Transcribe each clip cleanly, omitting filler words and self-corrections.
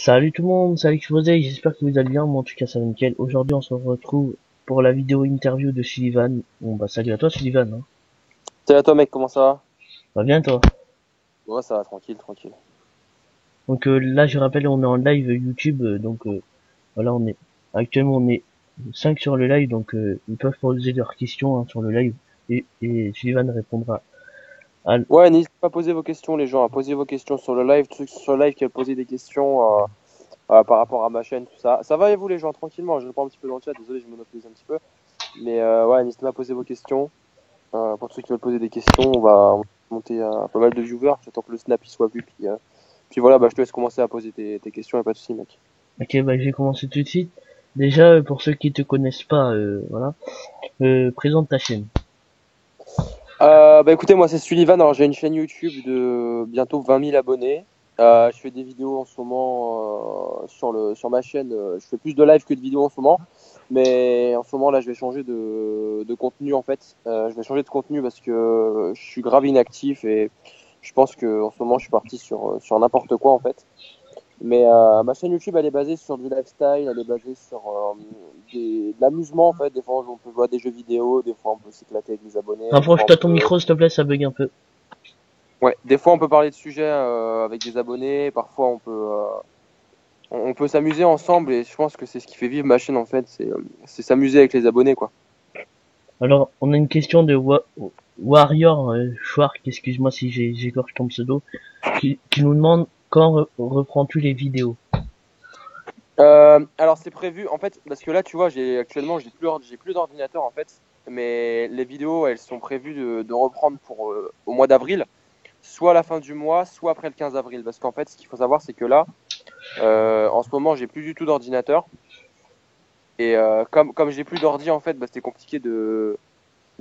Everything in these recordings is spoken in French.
Salut tout le monde, c'est Alex Rosé, j'espère que vous allez bien, moi en tout cas ça va nickel. Aujourd'hui on se retrouve pour la vidéo interview de Sullivan. Bon bah salut à toi Sullivan, hein. Salut à toi mec, comment ça va? Va bien toi? Ouais, ça va, tranquille, tranquille. Donc là je rappelle on est en live YouTube, voilà actuellement on est 5 sur le live, donc ils peuvent poser leurs questions hein, sur le live et Sullivan répondra à... Ouais, n'hésitez pas à poser vos questions les gens, à poser vos questions sur le live, tous ceux qui sont sur le live qui veulent poser des questions par rapport à ma chaîne, tout ça. Ça va et vous les gens, tranquillement, je réponds un petit peu dans le chat, désolé, je monopolise un petit peu. Mais ouais, n'hésitez pas à poser vos questions. Pour ceux qui veulent poser des questions, on va monter pas mal de viewers, j'attends que le snap il soit vu, puis voilà, bah, je te laisse commencer à poser tes questions, et pas de soucis mec. Ok bah je vais commencer tout de suite. Déjà pour ceux qui te connaissent pas, voilà, présente ta chaîne. Bah écoutez, moi c'est Sullivan, alors j'ai une chaîne YouTube de bientôt 20 000 abonnés. Je fais des vidéos en ce moment sur ma chaîne. Je fais plus de live que de vidéos en ce moment, mais en ce moment là je vais changer de contenu en fait. Je vais changer de contenu parce que je suis grave inactif et je pense que en ce moment je suis parti sur n'importe quoi en fait. Mais ma chaîne YouTube, elle est basée sur du lifestyle, elle est basée sur de l'amusement en fait. Des fois, on peut jouer à des jeux vidéo, des fois, on peut s'éclater avec les abonnés, des fois, Rapproche-toi ton micro s'il te plaît, ça bug un peu. ouais, des fois, on peut parler de sujets avec des abonnés. Parfois, on peut s'amuser ensemble et je pense que c'est ce qui fait vivre ma chaîne en fait. C'est s'amuser avec les abonnés quoi. Alors, on a une question de Warrior Schwark, excuse-moi si j'écorche ton pseudo, qui nous demande quand reprends-tu les vidéos. Alors c'est prévu en fait parce que là tu vois actuellement j'ai plus d'ordinateur en fait mais les vidéos elles sont prévues de reprendre pour au mois d'avril soit à la fin du mois soit après le 15 avril parce qu'en fait ce qu'il faut savoir c'est que là en ce moment j'ai plus du tout d'ordinateur et comme j'ai plus d'ordi en fait bah, c'était compliqué de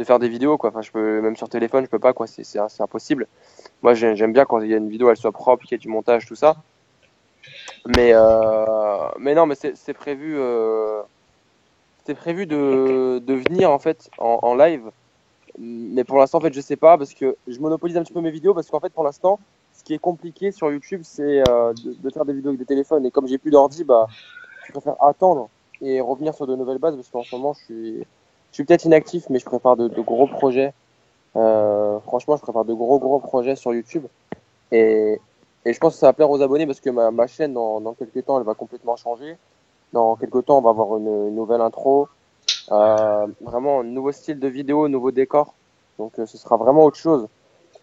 faire des vidéos quoi, enfin je peux même sur téléphone je peux pas quoi, c'est impossible. Moi j'aime bien quand il y a une vidéo elle soit propre, qu'il y ait du montage tout ça mais non mais c'est prévu de venir en fait en live. Mais pour l'instant, en fait, je sais pas parce que je monopolise un petit peu mes vidéos parce qu'en fait, pour l'instant, ce qui est compliqué sur YouTube, c'est de faire des vidéos avec des téléphones. Et comme j'ai plus d'ordi, bah, je préfère attendre et revenir sur de nouvelles bases parce qu'en ce moment, je suis peut-être inactif, mais je prépare de gros projets. Franchement, je prépare de gros projets sur YouTube et, et je pense que ça va plaire aux abonnés parce que ma chaîne, dans quelques temps, elle va complètement changer. Dans quelques temps, on va avoir une nouvelle intro. Vraiment un nouveau style de vidéo, nouveau décor. Donc ce sera vraiment autre chose.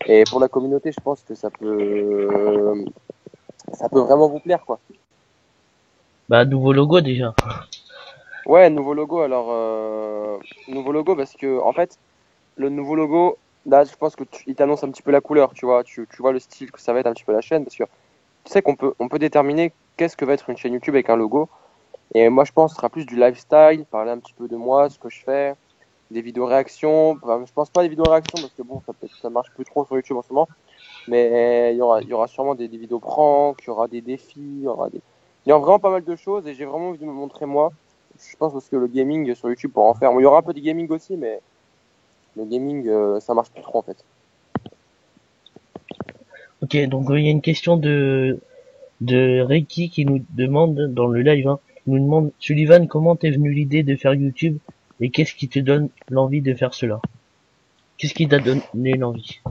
Et pour la communauté, je pense que ça peut vraiment vous plaire quoi. Bah, nouveau logo déjà. Ouais, nouveau logo. Alors nouveau logo parce que en fait le nouveau logo, là je pense que il t'annonce un petit peu la couleur. Tu vois, tu vois le style que ça va être un petit peu la chaîne parce que tu sais on peut déterminer qu'est-ce que va être une chaîne YouTube avec un logo. Et moi je pense que ce sera plus du lifestyle, parler un petit peu de moi, ce que je fais, des vidéos réactions. Enfin, je pense pas des vidéos réactions parce que bon, ça marche plus trop sur YouTube en ce moment. Mais il y aura sûrement des vidéos pranks, il y aura des défis, il y aura vraiment pas mal de choses et j'ai vraiment envie de me montrer moi. Je pense parce que le gaming sur YouTube pour en faire. Bon, il y aura un peu de gaming aussi, mais le gaming, ça marche plus trop en fait. Ok, donc il y a une question de Reiki qui nous demande dans le live, hein, qui nous demande Sullivan, comment t'es venu l'idée de faire YouTube et qu'est-ce qui te donne l'envie de faire cela? Qu'est-ce qui t'a donné l'envie?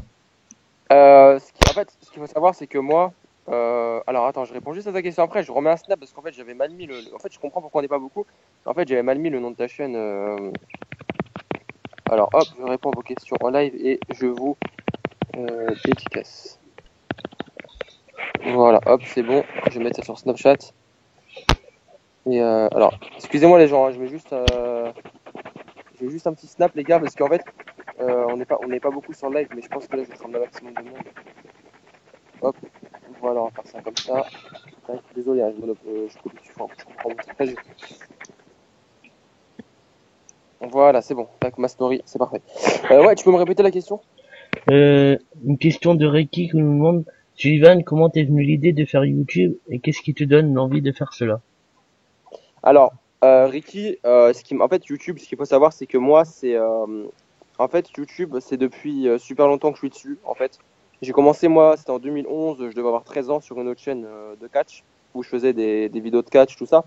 En fait, ce qu'il faut savoir, c'est que moi, alors attends, je réponds juste à ta question après. Je remets un snap parce qu'en fait, j'avais mal mis en fait, je comprends pourquoi on n'est pas beaucoup. En fait, j'avais mal mis le nom de ta chaîne. Alors hop, je réponds à vos questions en live et je vous dédicace. Voilà, hop, c'est bon. Je vais mettre ça sur Snapchat. Et alors, excusez-moi les gens, hein, je vais juste un petit snap les gars parce qu'en fait, on n'est pas beaucoup sur le live, mais je pense que là, je vais ramener un maximum de monde. Hop, voilà, on va faire ça comme ça. Tac, désolé, hein, je coupe, je comprends mon montage. Voilà, c'est bon. Tac, ma story, c'est parfait. Ouais, tu peux me répéter la question? Une question de Reiki qui nous demande Sullivan, comment t'es venu l'idée de faire YouTube et qu'est-ce qui te donne l'envie de faire cela? Alors, Ricky, en fait, YouTube, ce qu'il faut savoir, c'est que moi, en fait, YouTube, c'est depuis super longtemps que je suis dessus. En fait, j'ai commencé, moi, c'était en 2011, je devais avoir 13 ans sur une autre chaîne de catch. où je faisais des vidéos de catch, tout ça.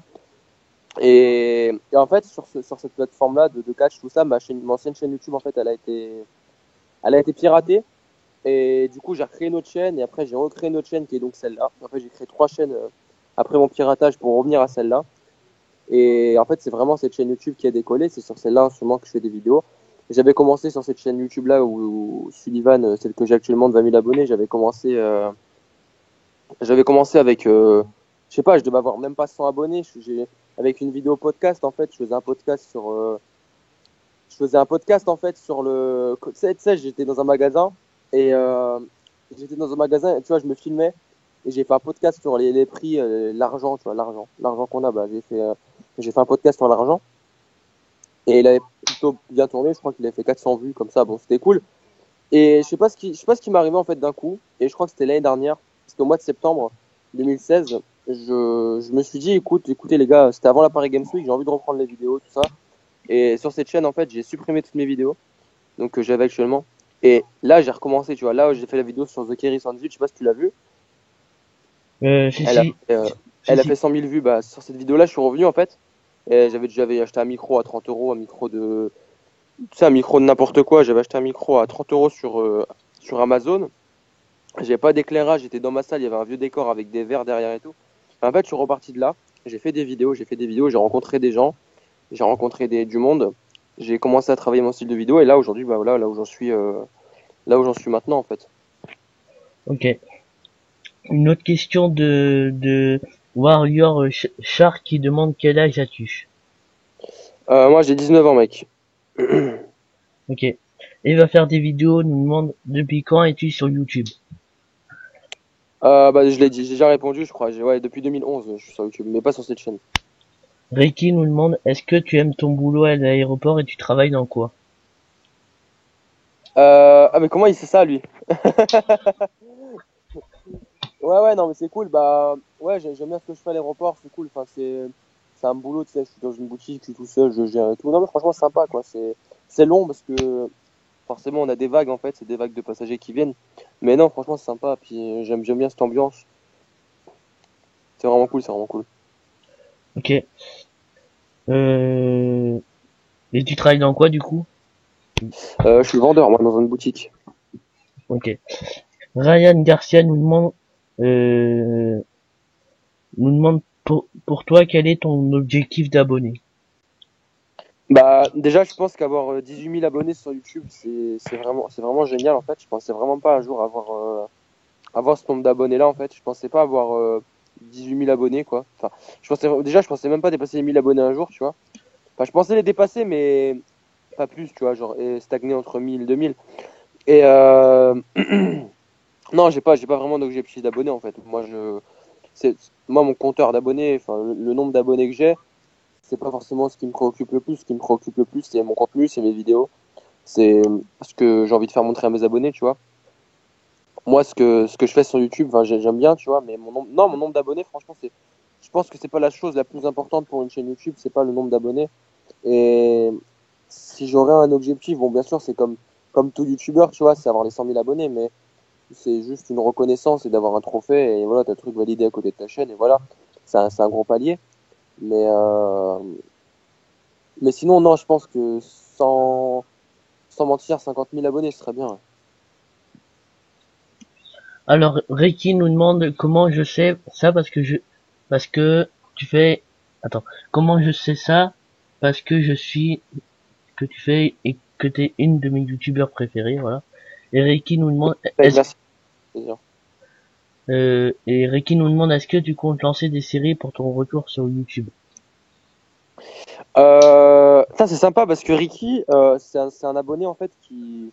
Et en fait, sur cette plateforme-là de catch, tout ça, mon ancienne chaîne YouTube, en fait, elle a été piratée. Et du coup, j'ai recréé une autre chaîne et après, j'ai recréé une autre chaîne qui est donc celle-là. En fait, j'ai créé 3 chaînes après mon piratage pour revenir à celle-là. Et en fait, c'est vraiment cette chaîne YouTube qui a décollé. C'est sur celle-là en ce moment que je fais des vidéos. J'avais commencé sur cette chaîne YouTube-là où Sullivan, celle que j'ai actuellement de 20 000 abonnés, j'avais commencé avec, je sais pas, je devais avoir même pas 100 abonnés. Avec une vidéo podcast, en fait, je faisais un podcast en fait sur le. Tu sais, j'étais dans un magasin et tu vois, je me filmais et j'ai fait un podcast sur les prix, l'argent, tu vois, l'argent qu'on a. Bah, j'ai fait un podcast sur l'argent et il avait plutôt bien tourné. Je crois qu'il avait fait 400 vues comme ça. Bon, c'était cool. Et je sais pas ce qui m'est arrivé en fait d'un coup. Et je crois que c'était l'année dernière. C'était au mois de septembre 2016. Je me suis dit, écoutez les gars, c'était avant la Paris Games Week. J'ai envie de reprendre les vidéos, tout ça. Et sur cette chaîne, en fait, j'ai supprimé toutes mes vidéos, donc que j'avais actuellement. Et là, j'ai recommencé, tu vois. Là, j'ai fait la vidéo sur The Kerry Sandwich, je sais pas si tu l'as vu. Si, Elle a, si, euh, si, elle a si. fait 100 000 vues. Bah, sur cette vidéo-là, je suis revenu, en fait. Et j'avais acheté un micro à 30 euros, tu sais, un micro de n'importe quoi. J'avais acheté un micro à 30 euros sur Amazon. J'avais pas d'éclairage, j'étais dans ma salle, il y avait un vieux décor avec des verres derrière et tout. En fait, je suis reparti de là. J'ai fait des vidéos, j'ai rencontré des gens. J'ai rencontré du monde. J'ai commencé à travailler mon style de vidéo et là aujourd'hui, bah voilà, là où j'en suis maintenant en fait. Ok. Une autre question de Warrior Shark qui demande quel âge as-tu? Moi j'ai 19 ans mec. Ok. Et va faire des vidéos, nous demande depuis quand es-tu sur YouTube? Bah je l'ai dit, j'ai déjà répondu, je crois. Ouais, depuis 2011, je suis sur YouTube, mais pas sur cette chaîne. Ricky nous demande est-ce que tu aimes ton boulot à l'aéroport et tu travailles dans quoi? Ah mais comment il sait ça lui? Ouais ouais non mais c'est cool. Bah ouais j'aime bien ce que je fais à l'aéroport, c'est cool. Enfin c'est un boulot, tu sais, je suis dans une boutique, je suis tout seul, je gère et tout. Non mais franchement c'est sympa quoi. C'est long parce que forcément on a des vagues en fait, c'est des vagues de passagers qui viennent. Mais non franchement c'est sympa. Puis j'aime bien cette ambiance. C'est vraiment cool, c'est vraiment cool. Ok. Euh... Et tu travailles dans quoi du coup? Je suis vendeur moi dans une boutique. Ok. Ryan Garcia euh, nous demande pour toi quel est ton objectif d'abonné. Bah déjà je pense qu'avoir 18 000 abonnés sur YouTube c'est vraiment génial en fait. Je pensais vraiment pas un jour avoir ce nombre d'abonnés là en fait. Je pensais pas avoir 18 000 abonnés quoi. Enfin je pensais même pas dépasser les 1000 abonnés un jour tu vois. Enfin je pensais les dépasser mais pas plus tu vois genre et stagner entre 1000 et 2000. Et non j'ai pas vraiment d'objectif d'abonnés en fait. C'est moi mon compteur d'abonnés enfin le nombre d'abonnés que j'ai c'est pas forcément ce qui me préoccupe le plus. Ce qui me préoccupe le plus, c'est mon contenu, c'est mes vidéos, c'est ce que j'ai envie de faire montrer à mes abonnés, tu vois. Moi, ce que je fais sur YouTube, enfin, j'aime bien, tu vois, mais mon nombre d'abonnés, franchement, je pense que c'est pas la chose la plus importante pour une chaîne YouTube, c'est pas le nombre d'abonnés. Et si j'aurais un objectif, bon, bien sûr, comme tout YouTuber, tu vois, c'est avoir les 100 000 abonnés, mais c'est juste une reconnaissance et d'avoir un trophée et voilà, t'as le truc validé à côté de ta chaîne et voilà, c'est un gros palier. Mais, euh, mais sinon, non, je pense que sans mentir, 50 000 abonnés, ce serait bien. Alors Ricky nous demande comment je sais ça parce que tu fais attends comment je sais ça parce que je suis que tu fais et que t'es une de mes youtubeurs préférés voilà. Et Ricky nous demande est-ce Merci. Plaisir. et Ricky nous demande est-ce que tu comptes lancer des séries pour ton retour sur YouTube. Ça, c'est sympa parce que Ricky, c'est un abonné en fait qui.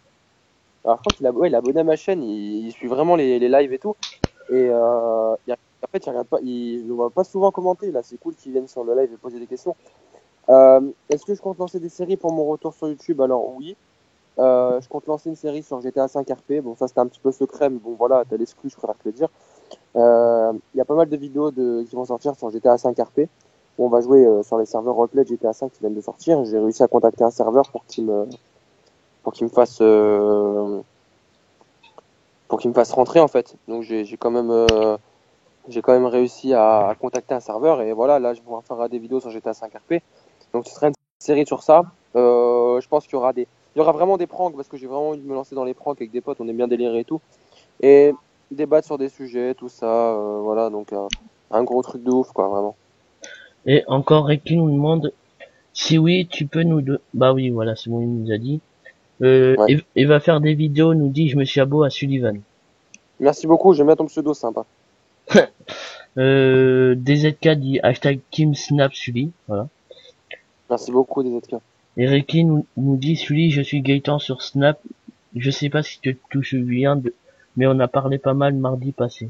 Alors, je crois il est abonné à ma chaîne, il suit vraiment les lives et tout. Et en fait, il regarde pas, il ne voit pas souvent commenter. Là, c'est cool qu'il vienne sur le live et poser des questions. Est-ce que je compte lancer des séries pour mon retour sur YouTube? Alors, oui. Je compte lancer une série sur GTA 5 RP. Bon, ça, c'était un petit peu secret, mais bon, voilà, t'as l'exclu, je préfère te le dire. Il y a pas mal de vidéos qui vont sortir sur GTA 5 RP. Où on va jouer sur les serveurs roleplay de GTA 5 qui viennent de sortir. J'ai réussi à contacter un serveur pour qu'il me fasse rentrer en fait. Donc j'ai quand même j'ai quand même réussi à contacter un serveur et voilà, là je vais pouvoir faire des vidéos sur GTA 5 RP. Donc ce sera une série sur ça. Je pense qu'il y aura il y aura vraiment des pranks parce que j'ai vraiment envie de me lancer dans les pranks avec des potes, on aime bien délirer et tout. Et débattre sur des sujets, tout ça, voilà, donc un gros truc de ouf quoi, vraiment. Et encore Ricky nous demande si oui, tu peux bah oui, voilà, c'est bon, il nous a dit. Ouais. Et va faire des vidéos, nous dit je me suis abo à Sullivan. Merci beaucoup, j'aime bien ton pseudo, sympa. DZK dit hashtag Kim Snap Sully, voilà. Merci beaucoup, DZK. Et Ricky nous dit Sully, je suis Gaëtan sur Snap. Je sais pas si tu te souviens mais on a parlé pas mal mardi passé.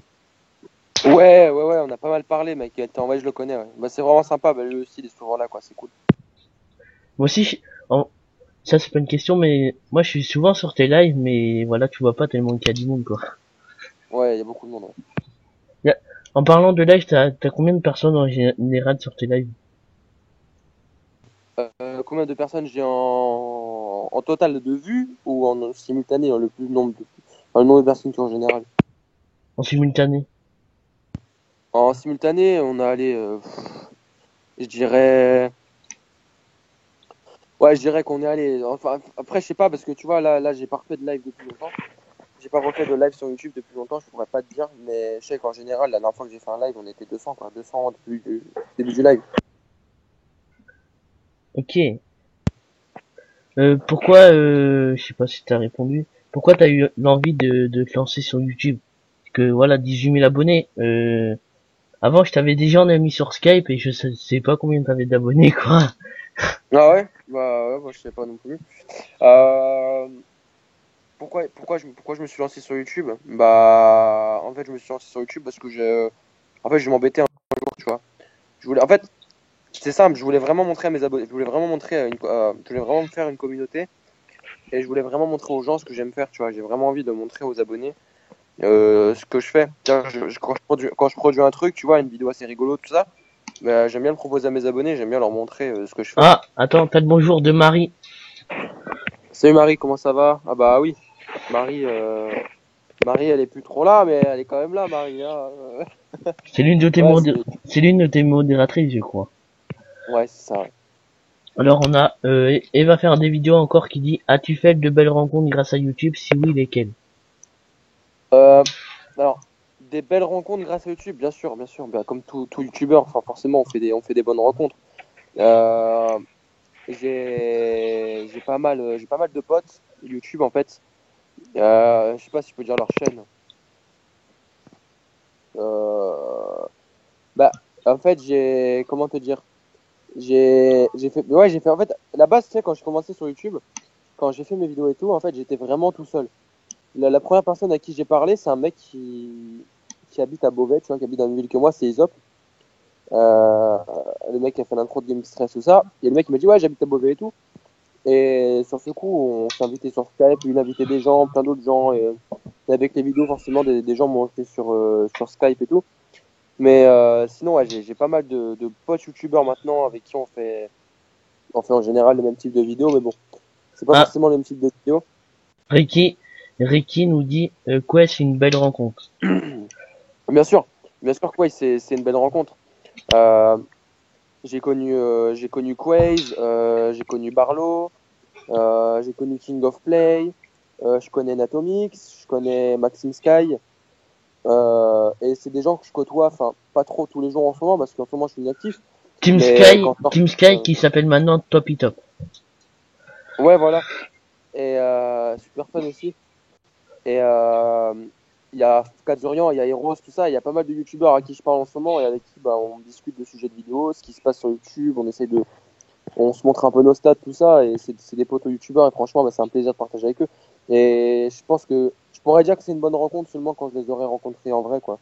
Ouais, on a pas mal parlé, mec. Ouais, je le connais, ouais. Bah, c'est vraiment sympa, bah, lui aussi, il est souvent là, quoi, c'est cool. Moi aussi, ça c'est pas une question, mais moi je suis souvent sur tes lives, mais voilà, tu vois pas tellement qu'il y a du monde, quoi. Ouais, il y a beaucoup de monde, ouais. En parlant de live, t'as combien de personnes en général sur tes lives? Combien de personnes j'ai en total de vues ou en simultané, hein, le nombre de personnes qui en général? En simultané? En simultané, on a allé, je dirais, ouais, je dirais qu'on est allé, enfin, après, je sais pas, parce que tu vois, là, j'ai pas refait de live depuis longtemps. J'ai pas refait de live sur YouTube depuis longtemps, je pourrais pas te dire, mais je sais qu'en général, la dernière fois que j'ai fait un live, on était 200, quoi, 200 depuis le début du live. Ok. Pourquoi, je sais pas si t'as répondu, pourquoi t'as eu l'envie de te lancer sur YouTube? Parce que voilà, 18 000 abonnés, avant je t'avais déjà en ami sur Skype et je sais pas combien t'avais d'abonnés, quoi. Ah ouais? Bah ouais, moi je sais pas non plus. Euh, pourquoi je me suis lancé sur YouTube? Bah, en fait, je me suis lancé sur YouTube parce que en fait, je m'embêtais un jour, tu vois. En fait, c'est simple, je voulais vraiment montrer à mes abonnés, je voulais vraiment je voulais vraiment me faire une communauté et je voulais vraiment montrer aux gens ce que j'aime faire, tu vois. J'ai vraiment envie de montrer aux abonnés ce que je fais. Tiens, quand je produis un truc, tu vois, une vidéo assez rigolo, tout ça, bah, j'aime bien le proposer à mes abonnés, j'aime bien leur montrer ce que je fais. Ah, attends, t'as le bonjour de Marie. Salut Marie, comment ça va? Ah bah oui, Marie, Marie, elle est plus trop là, mais elle est quand même là, Marie, hein. C'est l'une de tes Ouais, c'est l'une de tes modératrices, je crois. ouais, c'est ça. Alors on a Eva faire des vidéos encore qui dit as-tu fait de belles rencontres grâce à YouTube? Si oui, lesquelles? Euh, alors, des belles rencontres grâce à YouTube, bien sûr, bien sûr. Bah, comme tout YouTubeur, enfin forcément, on fait des bonnes rencontres. Euh, j'ai pas mal de potes YouTube en fait. Je sais pas si je peux dire leur chaîne. Euh, bah, en fait, comment te dire? J'ai fait, en fait, la base, tu sais, quand je commençais sur YouTube, quand j'ai fait mes vidéos et tout, en fait, j'étais vraiment tout seul. La première personne à qui j'ai parlé, c'est un mec qui habite à Beauvais, tu vois, qui habite dans la même ville que moi, c'est Isop. Euh, le mec qui a fait l'intro de Game Stress, tout ça. Et le mec il m'a dit, ouais, j'habite à Beauvais et tout. Et sur ce coup, on s'est invité sur Skype, il a invité des gens, plein d'autres gens. Et avec les vidéos, forcément, des gens m'ont invité sur Skype et tout. Mais sinon, ouais, j'ai pas mal de potes youtubeurs maintenant avec qui on fait en général le même type de vidéo. Mais bon, c'est pas Ah, forcément le même type de vidéo. Ricky, Ricky nous dit quoi, c'est une belle rencontre. Bien sûr, bien sûr que ouais, c'est une belle rencontre. Euh, j'ai connu Quaze, j'ai connu Barlow, j'ai connu King of Play, je connais Natomix, je connais Maxime Sky, et c'est des gens que je côtoie, enfin pas trop tous les jours en ce moment parce qu'en ce moment je suis inactif, mais quand je sors, Team Sky qui s'appelle maintenant Toppy Top. ouais voilà, et super fun aussi. Et il y a Kazurian, il y a Eros, tout ça, il y a pas mal de youtubeurs à qui je parle en ce moment et avec qui bah, on discute de sujets de vidéos, ce qui se passe sur YouTube, on se montre un peu nos stats, tout ça, et c'est des potos youtubeurs, et franchement, bah, c'est un plaisir de partager avec eux. Et je pense que je pourrais dire que c'est une bonne rencontre seulement quand je les aurais rencontrés en vrai, quoi.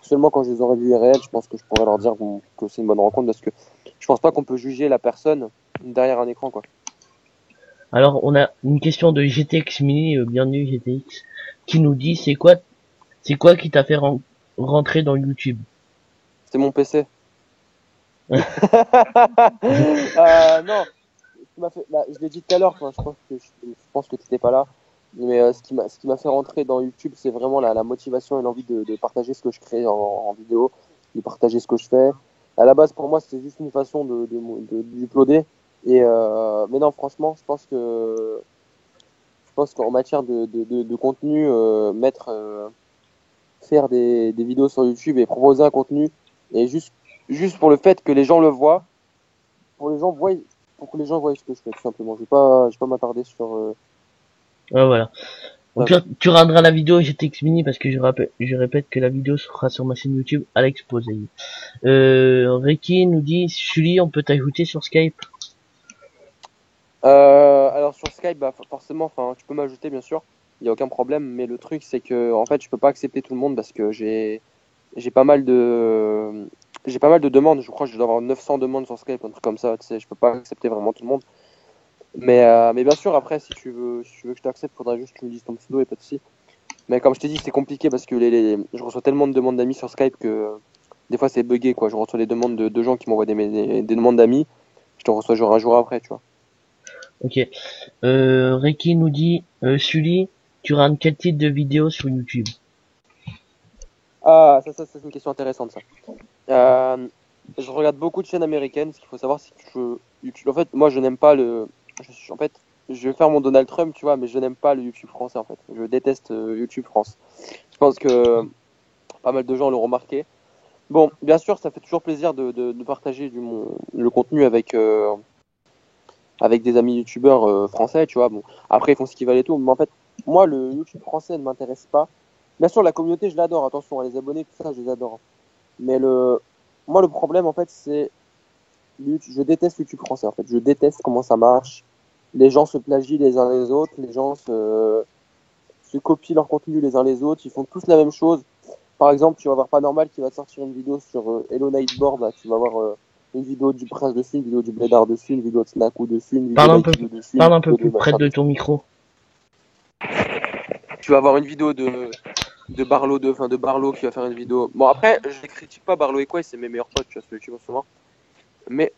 Seulement quand je les aurais vus IRL, je pense que je pourrais leur dire que c'est une bonne rencontre, parce que je pense pas qu'on peut juger la personne derrière un écran, quoi. Alors on a une question de GTX Mini, bienvenue GTX, qui nous dit c'est quoi qui t'a fait rentrer dans YouTube? C'est mon PC. Non, bah, je l'ai dit tout à l'heure, je pense que t'étais pas là. Mais ce qui m'a fait rentrer dans YouTube, c'est vraiment la motivation et l'envie de partager ce que je crée en vidéo, de partager ce que je fais. À la base, pour moi, c'était juste une façon d'uploader. Mais non, franchement, je pense qu'en matière de contenu, faire des vidéos sur YouTube et proposer un contenu, et juste pour le fait que les gens le voient, pour les gens voient, pour que les gens voient ce que je fais, tout simplement. Je vais pas m'attarder sur Ouais, voilà. Au ça, pire, quoi. tu rendras la vidéo GTX Mini parce que je répète que la vidéo sera sur ma chaîne YouTube Alex Posey. Ricky nous dit, Sully, on peut t'ajouter sur Skype? Alors sur Skype, bah, forcément, enfin, tu peux m'ajouter bien sûr, il y a aucun problème. Mais le truc, c'est que en fait, je peux pas accepter tout le monde parce que j'ai pas mal de j'ai pas mal de demandes. Je crois que je dois avoir 900 demandes sur Skype, un truc comme ça. Tu sais, je peux pas accepter vraiment tout le monde. Mais bien sûr, après, si tu veux que je t'accepte, faudra juste que tu me dises ton pseudo et pas de souci. Mais comme je t'ai dit, c'est compliqué parce que je reçois tellement de demandes d'amis sur Skype que des fois c'est buggé, quoi. Je reçois des demandes de gens qui m'envoient des demandes d'amis. Je te reçois genre un jour après, tu vois. Ok. Ricky nous dit, Sully, tu rentres quel titre de vidéo sur YouTube? Ah, ça c'est une question intéressante, ça. Euh, je regarde beaucoup de chaînes américaines. Ce qu'il faut savoir, c'est que YouTube, en fait, moi, je n'aime pas en fait, je vais faire mon Donald Trump, tu vois, mais je n'aime pas le YouTube français, en fait. Je déteste YouTube France. Je pense que pas mal de gens l'ont remarqué. Bon, bien sûr, ça fait toujours plaisir de partager le contenu avec des amis YouTubeurs français, tu vois. Bon, après, ils font ce qu'ils veulent et tout, mais en fait, moi, le YouTube français ne m'intéresse pas. Bien sûr, la communauté, je l'adore. Attention, les abonnés, tout ça, je les adore. Mais moi, le problème, en fait, c'est je déteste YouTube français. En fait, je déteste comment ça marche. Les gens se plagient les uns les autres. Les gens se copient leur contenu les uns les autres. Ils font tous la même chose. Par exemple, tu vas voir Pas Normal qui va te sortir une vidéo sur Hello Nightboard. Là, tu vas voir une vidéo du Prince dessus, une vidéo du Blédard dessus, une vidéo de Snaku dessus, une vidéo d'Aikido dessus, une Parle un peu vidéo plus de près machin de dessus. ton micro. Tu vas avoir une vidéo de Barlow, de Barlow qui va faire une vidéo. Bon, après, je ne critique pas Barlow et quoi, c'est mes meilleurs potes, tu vois, sur YouTube en ce moment. Mais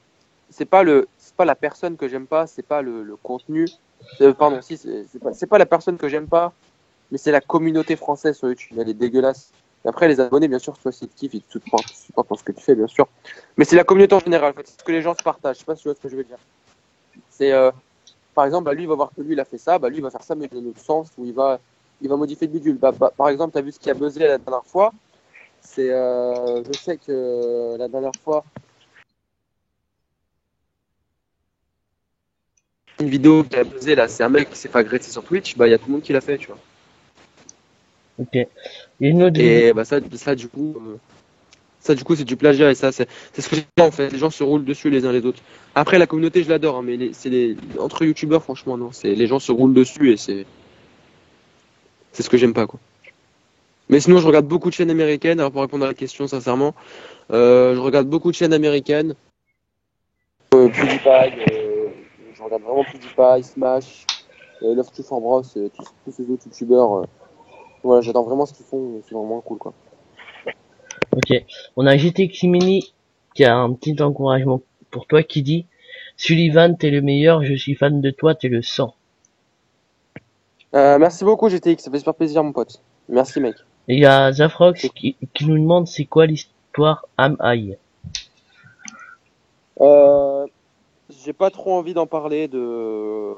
c'est pas la personne que j'aime pas, c'est pas le contenu. Pardon, si, c'est pas la personne que j'aime pas, mais c'est la communauté française sur YouTube. Elle est dégueulasse. Et après, les abonnés, bien sûr, toi, c'est kiff, ils te supportent pour ce que tu fais, bien sûr. Mais c'est la communauté en général, en fait. C'est ce que les gens se partagent. Je sais pas si tu vois ce que je veux dire. C'est, par exemple, bah, lui, il va voir que lui, il a fait ça, bah, lui, il va faire ça, mais dans l'autre sens, où il va modifier le bidule. Par exemple, tu as vu ce qui a buzzé la dernière fois. Je sais que la dernière fois, une vidéo qui a buzzé, là, c'est un mec qui s'est fait agresser sur Twitch, bah, il y a tout le monde qui l'a fait, tu vois. Ok. Et une autre vidéo. Et bah, ça, du coup, c'est du plagiat et ça, c'est ce que j'aime en fait. Les gens se roulent dessus les uns les autres. Après, la communauté, je l'adore, hein, mais entre youtubeurs, franchement, non. Les gens se roulent dessus et c'est ce que j'aime pas, quoi. Mais sinon, je regarde beaucoup de chaînes américaines. Alors, pour répondre à la question, sincèrement, je regarde beaucoup de chaînes américaines. PewDiePie, je regarde vraiment PewDiePie, Smash, Love to for Bros, tous ces autres youtubeurs. Voilà, j'adore vraiment ce qu'ils font. C'est vraiment cool, quoi. Ok. On a GTX Mini qui a un petit encouragement pour toi qui dit, Sullivan, t'es le meilleur, je suis fan de toi, t'es le sang. Merci beaucoup, GTX. Ça fait super plaisir, mon pote. Merci, mec. Et il y a C'est Zafrox qui nous demande c'est quoi l'histoire Am I. Euh, j'ai pas trop envie d'en parler de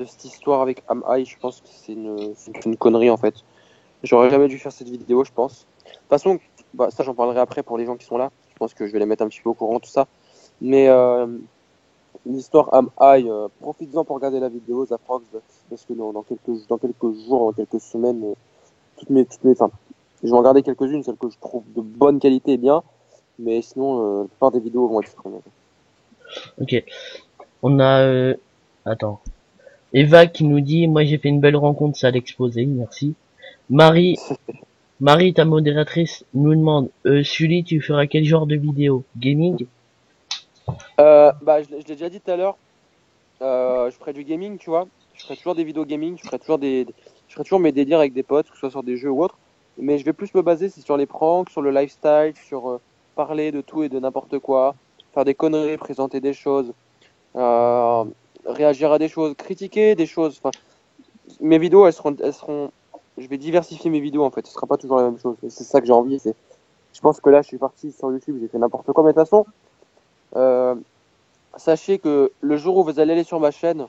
cette histoire avec Am I. Je pense que c'est une connerie en fait. J'aurais jamais dû faire cette vidéo, je pense. De toute façon, bah, ça j'en parlerai après pour les gens qui sont là. Je pense que je vais les mettre un petit peu au courant, tout ça. Mais l'histoire Am I, profites-en pour regarder la vidéo, Zaprox, parce que dans quelques jours, dans quelques semaines, enfin, je vais en regarder quelques-unes, celles que je trouve de bonne qualité et bien. Mais sinon, la plupart des vidéos vont être supprimées. Ok. On a attends. Eva qui nous dit moi j'ai fait une belle rencontre, ça à l'exposé, merci. Marie, Marie ta modératrice nous demande Sully tu feras quel genre de vidéo? Gaming? Bah, je l'ai déjà dit tout à l'heure, je ferai du gaming, tu vois. Je ferai toujours des vidéos gaming, je ferai toujours mes délires avec des potes, que ce soit sur des jeux ou autre. Mais je vais plus me baser c'est sur les pranks, sur le lifestyle, sur parler de tout et de n'importe quoi, faire des conneries, présenter des choses, euh, réagir à des choses, critiquer des choses. Enfin, mes vidéos, je vais diversifier mes vidéos en fait. Ce sera pas toujours la même chose. C'est ça que j'ai envie. Je pense que là, je suis parti sur YouTube, j'ai fait n'importe quoi. Mais de toute façon, euh, sachez que le jour où vous allez aller sur ma chaîne,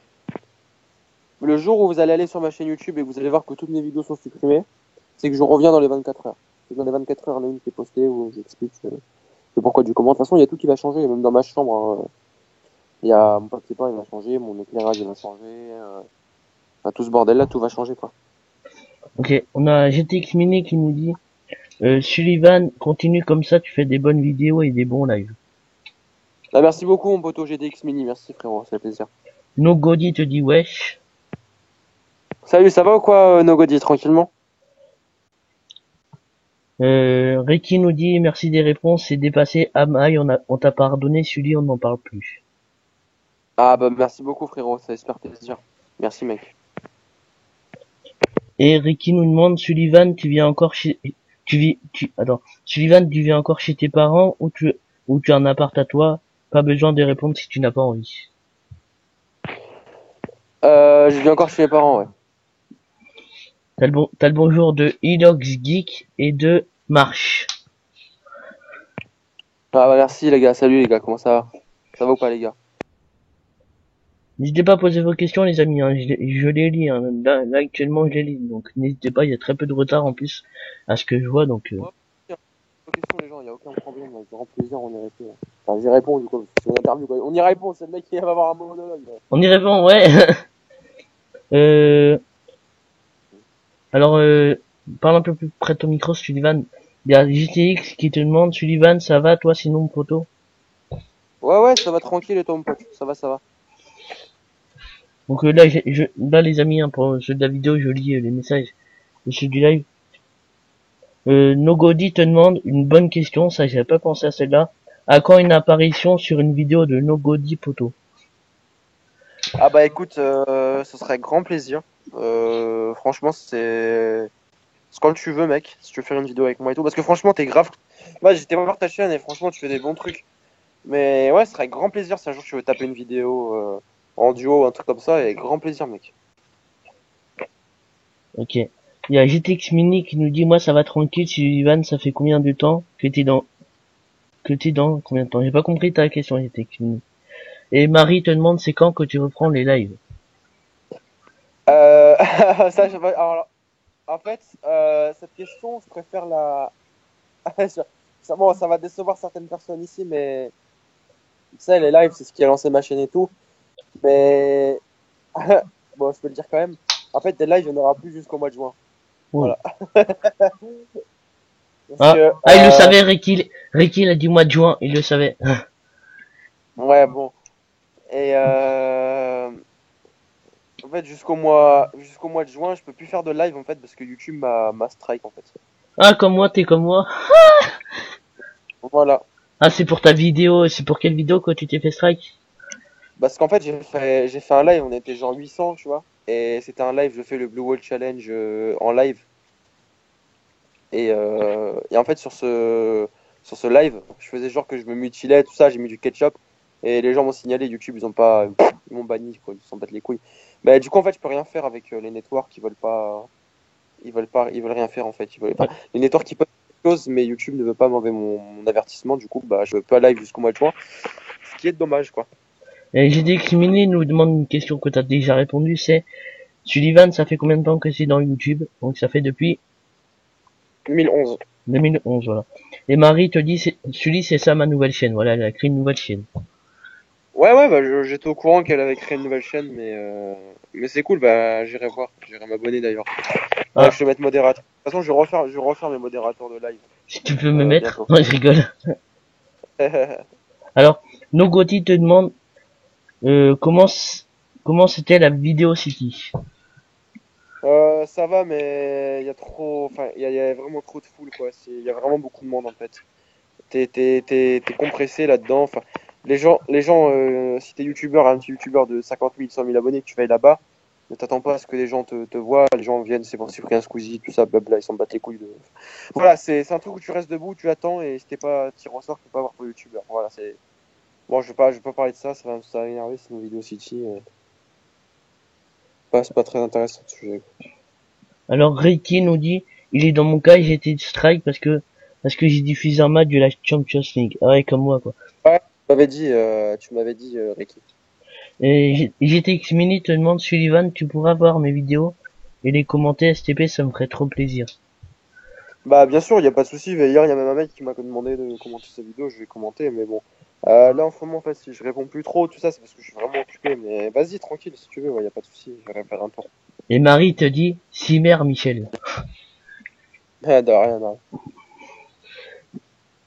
le jour où vous allez aller sur ma chaîne YouTube et que vous allez voir que toutes mes vidéos sont supprimées, c'est que je reviens dans les 24 heures. Dans les 24 heures, il y en a une qui est postée où j'explique le pourquoi du comment. De toute façon, il y a tout qui va changer, même dans ma chambre. Hein. Il y a mon papier peint, il va changer, mon éclairage, il va changer. Enfin, tout ce bordel-là, tout va changer, quoi. Ok, on a GTX Mini qui nous dit Sullivan, continue comme ça, tu fais des bonnes vidéos et des bons lives. Ah, merci beaucoup, mon poteau GDX Mini. Merci, frérot. Ça fait plaisir. No Godi te dit wesh. Salut, ça va ou quoi, Nogodi, tranquillement? Ricky nous dit merci des réponses, c'est dépassé. Amaï, on t'a pardonné, Sully, on n'en parle plus. Ah, bah, merci beaucoup, frérot. Ça fait super plaisir. Merci, mec. Et Ricky nous demande Sullivan, tu viens encore chez, attends, Sullivan, tu viens encore chez tes parents ou tu as un appart à toi? Pas besoin de répondre si tu n'as pas envie. Je vis encore chez mes parents, ouais. T'as le bonjour de Inox Geek et de Marche. Ah, bah, merci, les gars. Salut, les gars. Comment ça va? Ça va ou pas, les gars? N'hésitez pas à poser vos questions, les amis, hein. Je les lis, hein. Là, actuellement, je les lis. Donc, n'hésitez pas, il y a très peu de retard en plus à ce que je vois, donc, Ouais, aux questions, les gens, il n'y a aucun problème. Avec grand plaisir, on y répond. Enfin, j'y réponds, du coup, c'est une interview, quoi. On y répond, c'est le mec qui va avoir un monologue. Ouais. on y répond, ouais. euh, alors, parle un peu plus près de ton micro, Sullivan. Il y a JTX qui te demande, Sullivan, ça va, toi, sinon, poteau? Ouais, ouais, ça va tranquille, et toi, mon pote? Ça va, ça va. Donc, là, là, les amis, hein, pour ceux de la vidéo, je lis les messages de ceux du live. Nogodi te demande une bonne question, ça, j'avais pas pensé à celle-là. À quand une apparition sur une vidéo de Nogodi, poteau? Ah, bah, écoute, ce serait avec grand plaisir. Franchement, c'est quand tu veux, mec. Si tu veux faire une vidéo avec moi et tout. Parce que franchement, t'es grave. Moi, j'étais voir ta chaîne et franchement, tu fais des bons trucs. Mais ouais, ce serait avec grand plaisir si un jour tu veux taper une vidéo en duo ou un truc comme ça. Et avec grand plaisir, mec. Ok. Il y a GTX Mini qui nous dit, moi, ça va tranquille, Sullivan, ça fait combien de temps que t'es dans combien de temps? J'ai pas compris ta question, GTX Mini. Et Marie te demande, c'est quand que tu reprends les lives? Euh... ça, je... Alors, en fait, cette question, je préfère la. Bon, ça va décevoir certaines personnes ici, mais tu sais, les lives, c'est ce qui a lancé ma chaîne et tout. Mais bon, je peux le dire quand même. En fait, des lives, il n'y en aura plus jusqu'au mois de juin. Oh. Voilà. Parce Ah, que, il le savait, Ricky, il a dit mois de juin, il le savait. ouais, bon. Et en fait, jusqu'au mois de juin, je peux plus faire de live en fait parce que YouTube m'a strike en fait. Ah, comme moi, t'es comme moi. Voilà. Ah, c'est pour ta vidéo, c'est pour quelle vidéo que tu t'es fait strike? Parce qu'en fait, j'ai fait un live, on était genre 800, tu vois. Et c'était un live, je fais le Blue Wall Challenge en live. Et en fait, sur ce live, je faisais genre que je me mutilais, tout ça, j'ai mis du ketchup. Et les gens m'ont signalé, YouTube, ils ont pas, ils m'ont banni, quoi, ils s'en battent les couilles. Mais du coup, en fait, je peux rien faire avec les networks, ils veulent rien faire, en fait. Enfin, Ouais. les networks, ils peuvent faire quelque chose, mais YouTube ne veut pas m'enlever mon avertissement, du coup, bah, je peux pas live jusqu'au mois de juin. Ce qui est dommage, quoi. Et GTX Mini nous demande une question que t'as déjà répondu, c'est, Sullivan, ça fait combien de temps que c'est dans YouTube? Donc ça fait depuis 2011. 2011, voilà. Et Marie te dit, Sully, c'est ça ma nouvelle chaîne. Voilà, elle a créé une nouvelle chaîne. Ouais, ouais, bah, j'étais au courant qu'elle avait créé une nouvelle chaîne, mais c'est cool, bah, j'irai voir, j'irai m'abonner d'ailleurs. Faudrait que Ah, je te mette modérateur. De toute façon, je vais refaire mes modérateurs de live si tu peux me mettre. bientôt. Ouais, je rigole. Alors, Nogoti te demande, comment c'était la Video City? Ça va, mais il y a trop, enfin, il y a vraiment trop de foule, quoi. Il y a vraiment beaucoup de monde en fait. T'es compressé là-dedans. Enfin, si t'es youtubeur, un petit youtubeur de 50 000, 100 000 abonnés, que tu vas là-bas, ne t'attends pas à ce que les gens te voient. Les gens viennent, c'est pour supprimer un Squeezie, tout ça, blabla, ils s'en battent les couilles de. Voilà, c'est un truc où tu restes debout, tu attends, et si t'es pas tiré au sort, tu peux pas avoir pour youtubeur. Voilà, c'est. Bon, je vais pas parler de ça, ça va m'énerver, c'est une vidéo City. c'est pas très intéressant ce sujet. Alors Reiki nous dit, il est dans mon cas, j'ai été strike parce que j'ai diffusé un match de la Champions League. Ah ouais, comme moi quoi. Ouais, tu m'avais dit, Ricky. Et GTX Mini te demande, Sullivan, tu pourras voir mes vidéos et les commenter STP, ça me ferait trop plaisir. Bah, bien sûr, il y a pas de souci. Hier, il y a même un mec qui m'a demandé de commenter sa vidéo, je vais commenter, mais bon. Là, en ce moment, en fait, si je réponds plus trop, tout ça, c'est parce que je suis vraiment occupé. Mais vas-y, tranquille, si tu veux, il y a pas de souci, je vais faire un tour. Et Marie te dit, Cimer Michel. De rien, de rien.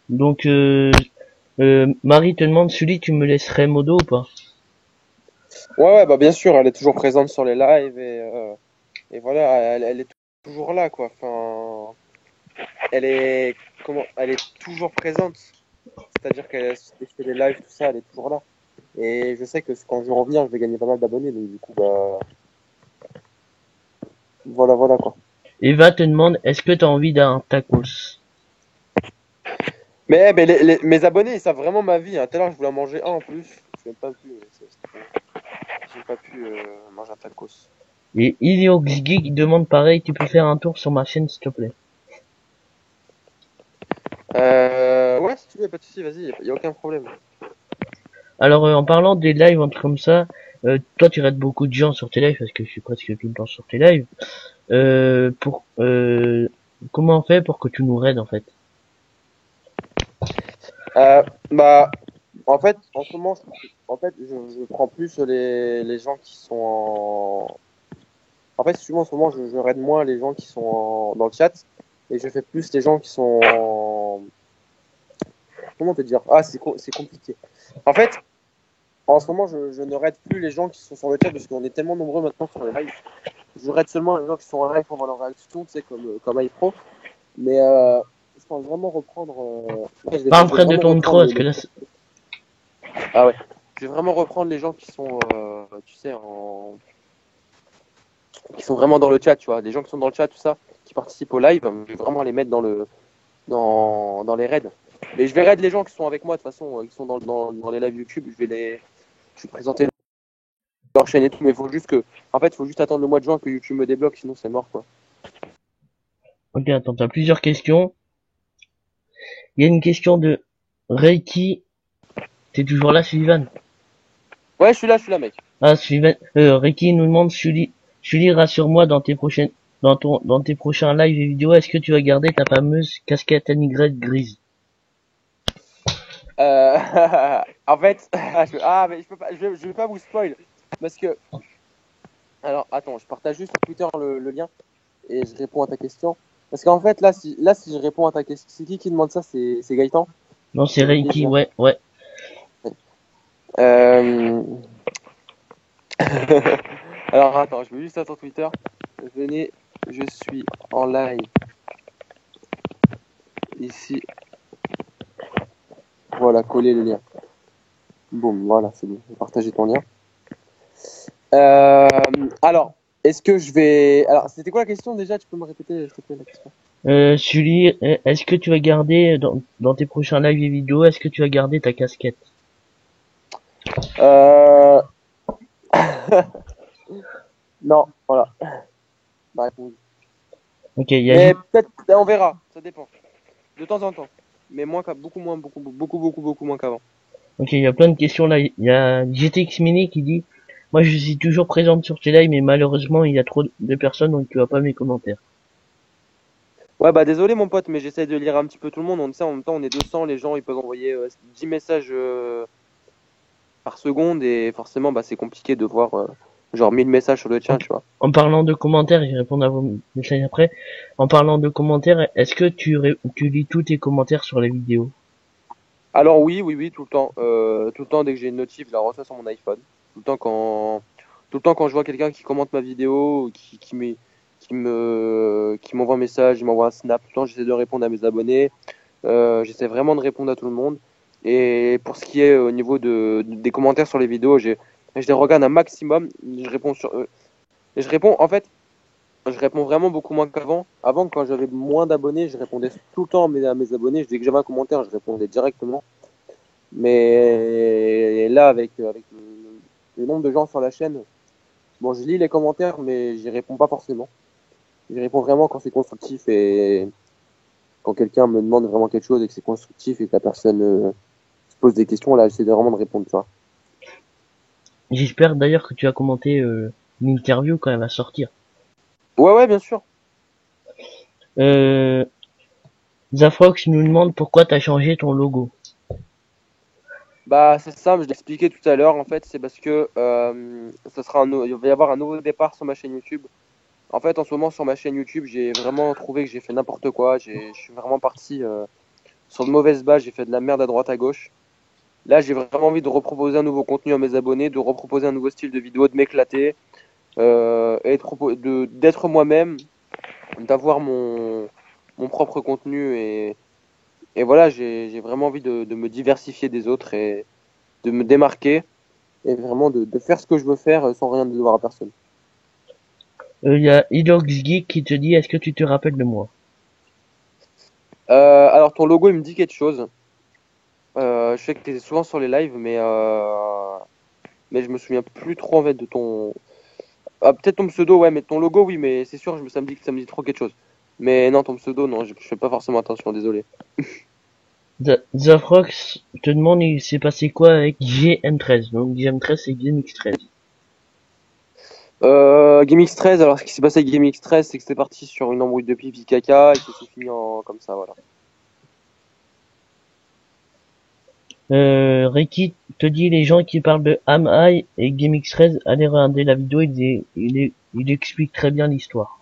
Donc Marie te demande, Sully, tu me laisserais modo ou pas? Ouais, bah bien sûr, elle est toujours présente sur les lives et voilà, elle est toujours là, quoi. Enfin, elle est, elle est toujours présente. C'est-à-dire qu'elle fait des lives, tout ça, elle est toujours là. Et je sais que quand je vais revenir, je vais gagner pas mal d'abonnés, donc du coup, bah, voilà, quoi. Eva te demande, est-ce que t'as envie d'un tacos? Mais mes abonnés, ils savent vraiment ma vie, hein. Tout à l'heure, je voulais en manger un en plus. Je n'ai pas pu, j'ai pas pu manger un tacos. Et Ilioxgeek demande pareil, tu peux faire un tour sur ma chaîne s'il te plaît. Ouais, si tu veux, pas de soucis, vas-y, y a aucun problème. Alors en parlant des lives, un truc comme ça, toi tu rates beaucoup de gens sur tes lives parce que je suis presque tout le temps sur tes lives. Comment on fait pour que tu nous raides en fait? Bah, en fait, en ce moment, en fait, je prends plus les gens qui sont en. En fait, si tu veux, en ce moment, je raide moins les gens qui sont dans le chat et je fais plus les gens qui sont en. Comment te dire? Ah, c'est compliqué. En fait, en ce moment, je ne raide plus les gens qui sont sur le chat parce qu'on est tellement nombreux maintenant sur les lives. Je raide seulement les gens qui sont en live pour voir leur réaction, tu sais, comme iPro. Mais je pense vraiment reprendre. Parle Je vais près de vraiment ton micro reprendre parce que là, Ah ouais. Je vais vraiment reprendre les gens qui sont, tu sais, qui sont vraiment dans le chat, tu vois. Les gens qui sont dans le chat, tout ça, qui participent au live, je vais vraiment les mettre dans les raids. Mais je vais raid les gens qui sont avec moi, de toute façon, qui sont dans les lives YouTube. Je vais présenter leur chaîne et tout. Mais il faut juste faut juste attendre le mois de juin que YouTube me débloque, sinon c'est mort, quoi. ok, attends, t'as plusieurs questions. Il y a une question de Reiki. T'es toujours là, Sullivan? Ouais, je suis là, mec. Ah, Sullivan, Reiki nous demande, Sully, rassure-moi dans tes prochains lives et vidéos, est-ce que tu vas garder ta fameuse casquette anigrette grise? Euh, en fait, mais je vais pas vous spoil. Parce que, alors, attends, je partage juste sur Twitter le lien. Et je réponds à ta question. Parce qu'en fait, si je réponds à ta question, c'est qui demande ça? C'est Gaëtan? Non, c'est Ok, je Reiki, viens. ouais, ouais. Euh... Alors, attends, je vais juste à ton Twitter. Venez, je suis en live ici. Voilà, coller le lien. Boum, voilà, c'est bon. Je vais partager ton lien. Euh, alors, est-ce que je vais. Alors, c'était quoi la question déjà? Tu peux me répéter, s'il te plaît, la question? Sully, est-ce que tu vas garder dans tes prochains lives et vidéos, est-ce que tu vas garder ta casquette? Euh... non, voilà. Ma réponse. Ok, il y a Mais peut-être, on verra, ça dépend. De temps en temps. Mais beaucoup moins qu'avant. Ok, il y a plein de questions là. Il y a GTX Mini qui dit, moi je suis toujours présente sur tes lives, mais malheureusement il y a trop de personnes donc tu vois pas mes commentaires. Ouais, bah désolé mon pote, mais j'essaie de lire un petit peu tout le monde. On sait, en même temps, on est 200, les gens ils peuvent envoyer 10 messages par seconde et forcément, bah c'est compliqué de voir genre 1000 messages sur le En, tien, tu vois. en parlant de commentaires, je vais répondre à vos messages après. En parlant de commentaires, est-ce que tu lis tous tes commentaires sur les vidéos? Alors oui, tout le temps. Tout le temps, dès que j'ai une notif, je la reçois sur mon iPhone. Tout le temps quand je vois quelqu'un qui commente ma vidéo, qui m'envoie un message, il m'envoie un snap, tout le temps, j'essaie de répondre à mes abonnés. J'essaie vraiment de répondre à tout le monde. Et pour ce qui est au niveau des commentaires sur les vidéos, je les regarde un maximum. Je réponds, en fait, je réponds vraiment beaucoup moins qu'avant. Avant, quand j'avais moins d'abonnés, je répondais tout le temps à mes abonnés. Dès que j'avais un commentaire, je répondais directement. Mais là, avec le nombre de gens sur la chaîne, Bon, je lis les commentaires, mais j'y réponds pas forcément. J'y réponds vraiment quand c'est constructif et quand quelqu'un me demande vraiment quelque chose et que c'est constructif et que la personne se pose des questions, là, j'essaie de vraiment de répondre, tu vois. J'espère d'ailleurs que tu as commenté une interview quand elle va sortir. Ouais, ouais, bien sûr. Euh, Zafrox nous demande pourquoi t'as changé ton logo. Bah, c'est ça, je l'expliquais tout à l'heure. En fait, c'est parce que il va y avoir un nouveau départ sur ma chaîne YouTube. En fait, en ce moment, sur ma chaîne YouTube, j'ai vraiment trouvé que j'ai fait n'importe quoi. Je suis vraiment parti sur de mauvaises bases. J'ai fait de la merde à droite à gauche. Là, j'ai vraiment envie de reproposer un nouveau contenu à mes abonnés, de reproposer un nouveau style de vidéo, de m'éclater et d'être moi-même, d'avoir mon propre contenu et voilà, j'ai vraiment envie de me diversifier des autres et de me démarquer et vraiment de faire ce que je veux faire sans rien devoir à personne. Il y a Idox Geek qui te dit est-ce que tu te rappelles de moi? Alors ton logo, il me dit quelque chose. Je sais que tu es souvent sur les lives, mais je me souviens plus trop en fait de ton. Ah, peut-être ton pseudo, ouais, mais ton logo, oui, mais c'est sûr, ça me dit trop quelque chose. Mais non, ton pseudo, non, je fais pas forcément attention, désolé. Zafrox te demande il s'est passé quoi avec GM13. Donc GM13 c'est GameX13. GameX13, alors ce qui s'est passé avec GameX13, c'est que c'était parti sur une embrouille de pipi caca et que c'est fini comme ça, voilà. Ricky te dit les gens qui parlent de Am-I et GameX13, allez regarder la vidéo, il explique très bien l'histoire.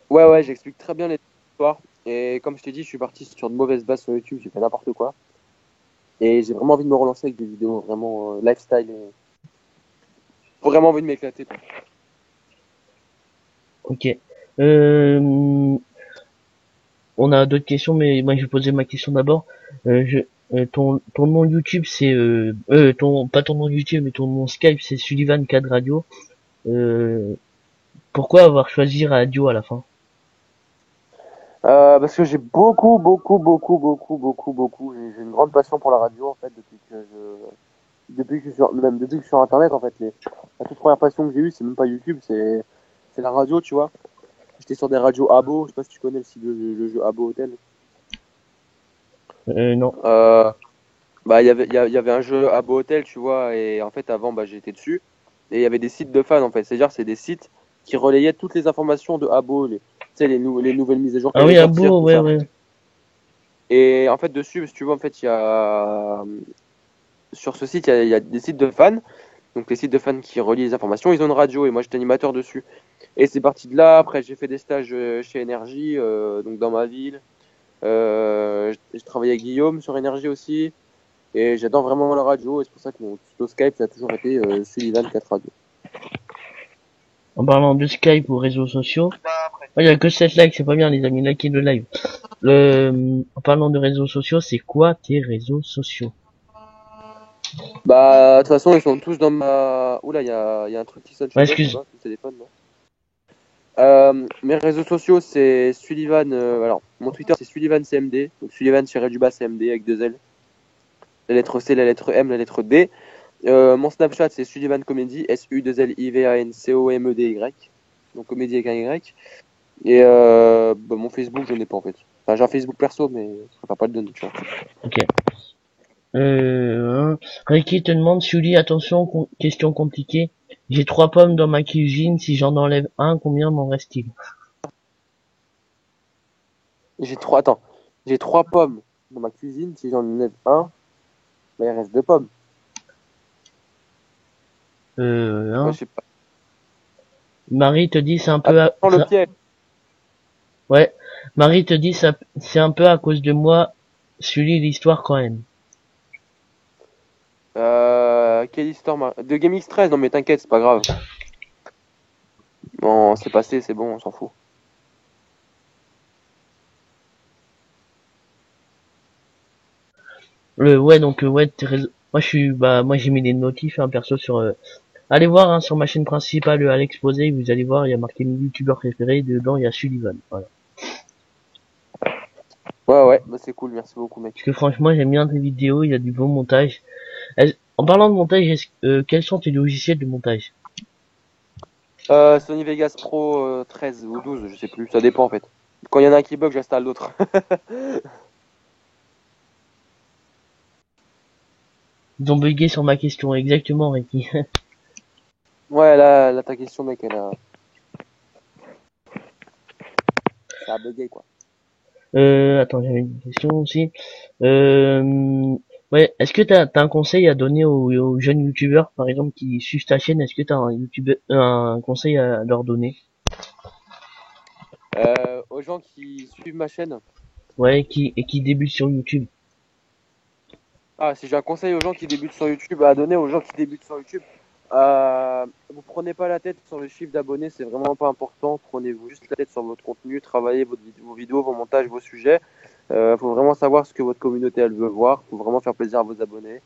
Ouais, ouais, j'explique très bien les histoires. Et comme je t'ai dit, je suis parti sur de mauvaises bases sur YouTube, j'ai fait n'importe quoi. Et j'ai vraiment envie de me relancer avec des vidéos vraiment lifestyle. Et vraiment envie de m'éclater, quoi. Ok. On a d'autres questions, mais moi je vais poser ma question d'abord. Ton nom YouTube c'est pas ton nom YouTube mais ton nom Skype c'est Sullivan Cad Radio. Euh, Pourquoi avoir choisi radio à la fin? Parce que j'ai j'ai une grande passion pour la radio en fait depuis que je suis même depuis que je suis sur internet en fait la toute première passion que j'ai eue c'est même pas YouTube c'est la radio tu vois. J'étais sur des radios Abo, je sais pas si tu connais le jeu Abo Hotel. Non. Euh, Bah il y avait un jeu Abo Hotel tu vois et en fait avant bah j'étais dessus et il y avait des sites de fans en fait, c'est-à-dire c'est des sites qui relayaient toutes les informations de Abo, tu sais les nouvelles mises à jour qui Ah allaient oui, un sortir beau, tout ouais, ça. ouais. Et en fait, dessus, si tu vois, en fait, sur ce site, il y a des sites de fans. Donc, les sites de fans qui relient les informations, ils ont une radio et moi, j'étais animateur dessus. Et c'est parti de là. Après, j'ai fait des stages chez Énergie, donc dans ma ville. J'ai travaillé avec Guillaume sur Énergie aussi. Et j'adore vraiment la radio. Et c'est pour ça que mon pseudo Skype, ça a toujours été Sullivan 4 Radio. En parlant de Skype ou réseaux sociaux. Oh, il y a que 7 likes, c'est pas bien, les amis, likez le live. En parlant de réseaux sociaux, c'est quoi tes réseaux sociaux? Bah, de toute façon, ils sont tous dans ma. Oula, il y a un truc qui sonne Ouais, chez toi, je sais excuse. pas, c'est le téléphone, non? Mes réseaux sociaux, c'est Sullivan. Alors, mon Twitter, c'est Sullivan CMD. Donc, Sullivan-du-bas CMD avec deux L. La lettre C, la lettre M, la lettre D. Mon Snapchat, c'est Sullivan Comedy. SU2LIVANCOMEDY. Donc, comédie avec un Y. Et bah, mon Facebook, je n'ai pas en fait. Enfin, j'ai un Facebook perso, mais je préfère pas le donner, tu vois. Ok. Ricky te demande, Sully, attention, question compliquée. J'ai 3 pommes dans ma cuisine, si j'en enlève un, combien m'en reste-t-il? Attends, j'ai trois pommes dans ma cuisine. Si j'en enlève un, bah, il reste deux pommes. Ouais, je sais pas. Marie te dit c'est un peu Attends le piège. ouais. Marie te dit ça, c'est un peu à cause de moi, Sully, l'histoire quand même. Quelle histoire de GameX 13? Non mais t'inquiète, c'est pas grave. Bon, c'est passé, c'est bon, on s'en fout. Ouais, donc, ouais, moi moi j'ai mis des notifs, hein, perso sur, allez voir, hein, sur ma chaîne principale, à l'exposé, vous allez voir, il y a marqué mes youtubeurs préférés, dedans il y a Sullivan, voilà. Ouais, ouais, bah c'est cool, merci beaucoup, Parce mec. que franchement, j'aime bien tes vidéos, il y a du bon montage. En parlant de montage, quels sont tes logiciels de montage? Sony Vegas Pro 13 ou 12, je sais plus, ça dépend en fait. Quand il y en a un qui bug, j'installe l'autre. Ils ont bugué sur ma question, exactement, Ricky. Ouais, là, ta question, mec, ça a bugué quoi. Attends, j'avais une question aussi. Ouais, est-ce que t'as un conseil à donner aux jeunes youtubeurs, par exemple, qui suivent ta chaîne? Est-ce que t'as un conseil à leur donner? Aux gens qui suivent ma chaîne, Ouais, qui débutent sur YouTube. si j'ai un conseil aux gens qui débutent sur YouTube à donner aux gens qui débutent sur YouTube, vous prenez pas la tête sur le chiffre d'abonnés, c'est vraiment pas important. Prenez-vous juste la tête sur votre contenu, travaillez vos vidéos, vos montages, vos sujets. Faut vraiment savoir ce que votre communauté elle veut voir. Faut vraiment faire plaisir à vos abonnés.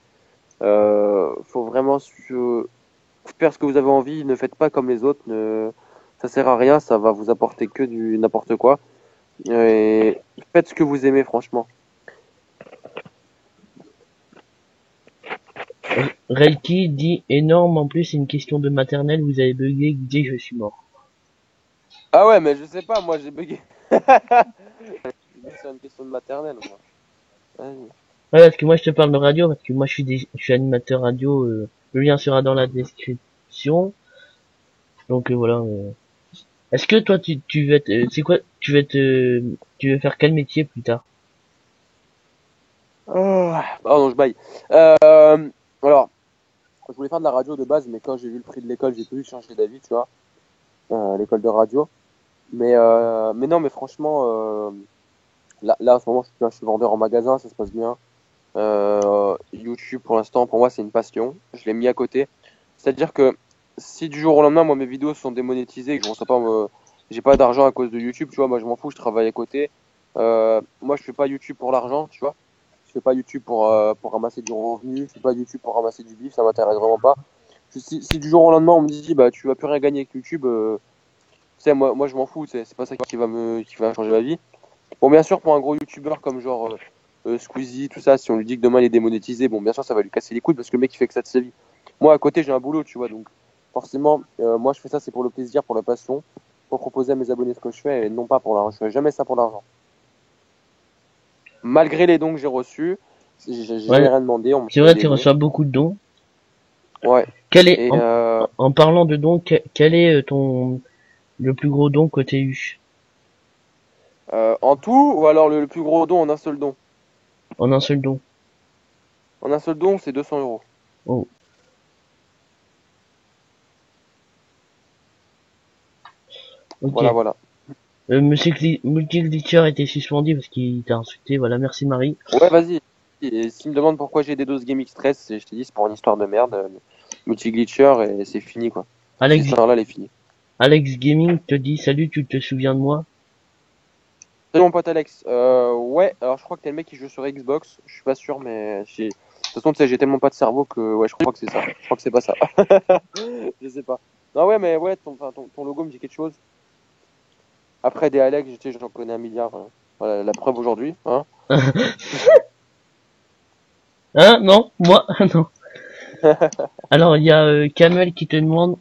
Faut vraiment faire ce que vous avez envie. Ne faites pas comme les autres. Ça sert à rien. Ça va vous apporter que du n'importe quoi. Et faites ce que vous aimez, franchement. Reiki dit énorme, en plus c'est une question de maternelle, vous avez bugué, Guidé, je suis mort. Ah ouais, mais je sais pas. Moi, j'ai bugué. C'est une question de maternelle. Moi. Vas-y. Ouais, parce que moi je te parle de radio, parce que moi je suis animateur radio, le lien sera dans la description. Donc voilà. Est-ce que toi tu veux être, c'est quoi, tu veux faire quel métier plus tard? Pardon, je baille. Alors, je voulais faire de la radio de base, mais quand j'ai vu le prix de l'école, j'ai plus changer d'avis, tu vois. L'école de radio. Mais non, mais franchement, là, en ce moment, je suis vendeur en magasin, ça se passe bien. YouTube, pour l'instant, pour moi, c'est une passion. Je l'ai mis à côté. C'est-à-dire que si du jour au lendemain, moi, mes vidéos sont démonétisées, et que je reçois pas, j'ai pas d'argent à cause de YouTube, tu vois, moi, je m'en fous, je travaille à côté. Moi, je fais pas YouTube pour l'argent, tu vois. Je fais pas YouTube pour ramasser du revenu. Je fais pas YouTube pour ramasser du bif, ça m'intéresse vraiment pas. Si du jour au lendemain, on me dit, bah, tu vas plus rien gagner avec YouTube, tu sais, moi, je m'en fous, c'est pas ça qui va changer ma vie. Bon, bien sûr, pour un gros YouTuber comme genre Squeezie, tout ça, si on lui dit que demain il est démonétisé, bon, bien sûr, ça va lui casser les couilles parce que le mec il fait que ça de sa vie. Moi, à côté, j'ai un boulot, tu vois, donc forcément, moi je fais ça, c'est pour le plaisir, pour la passion, pour proposer à mes abonnés ce que je fais et non pas pour l'argent. Je fais jamais ça pour l'argent. Malgré les dons que j'ai reçus, j'ai jamais Ouais, rien demandé, on m'a c'est fait vrai, des tu dons. reçois beaucoup de dons. Ouais. Quel est, Et en parlant de dons, quel est le plus gros don que t'aies eu? en tout, ou alors le plus gros don en un seul don? En un seul don. En un seul don, c'est 200 €. Oh, ok. Voilà, voilà. Monsieur Multiglitcher a été suspendu parce qu'il t'a insulté. Voilà, merci Marie. Ouais, vas-y. Et s'il me demande pourquoi j'ai des doses Game Express, je t'ai dit, c'est pour une histoire de merde. Multi-glitcher et c'est fini, quoi. Cette Alex, histoire-là, elle est finie. Alex Gaming te dit salut, tu te souviens de moi? Salut mon pote Alex. Ouais, alors je crois que t'es le mec qui joue sur Xbox. Je suis pas sûr, mais de toute façon, tu sais, j'ai tellement pas de cerveau que ouais, je crois que c'est ça. Je crois que c'est pas ça. Je sais pas. Non, ouais, mais ouais, ton logo me dit quelque chose. Après, des Alex, tu sais, j'en connais un milliard. Voilà, la preuve aujourd'hui, hein. Hein? Non? Moi? Non. Alors, il y a Kamel qui te demande,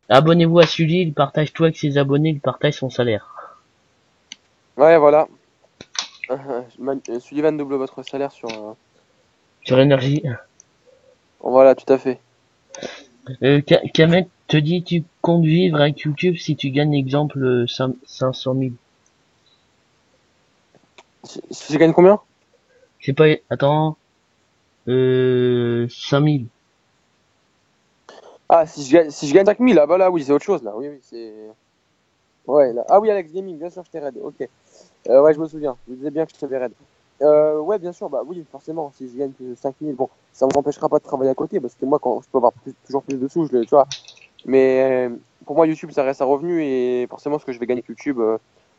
abonnez-vous à Sully, il partage tout avec ses abonnés, il partage son salaire. Ouais, voilà. Sullivan double votre salaire sur. Sur énergie. Voilà, tout à fait. Kamel te dit, tu comptes vivre avec YouTube si tu gagnes, exemple, 500 000. Si je gagne combien? C'est pas, attends, 5 000. Ah, si je gagne 5000, ah bah là, oui, c'est autre chose, là. Oui, oui, c'est. Ouais, là. Ah oui, Alex Gaming, bien sûr, je t'ai raid. Ok. Ouais, je me souviens. Je me disais bien que je t'avais raid. Ouais, bien sûr, bah oui, forcément, si je gagne que 5000, bon, ça ne m'empêchera pas de travailler à côté, parce que moi, quand je peux avoir toujours plus de sous, tu vois. Mais pour moi, YouTube, ça reste un revenu, et forcément, ce que je vais gagner avec YouTube,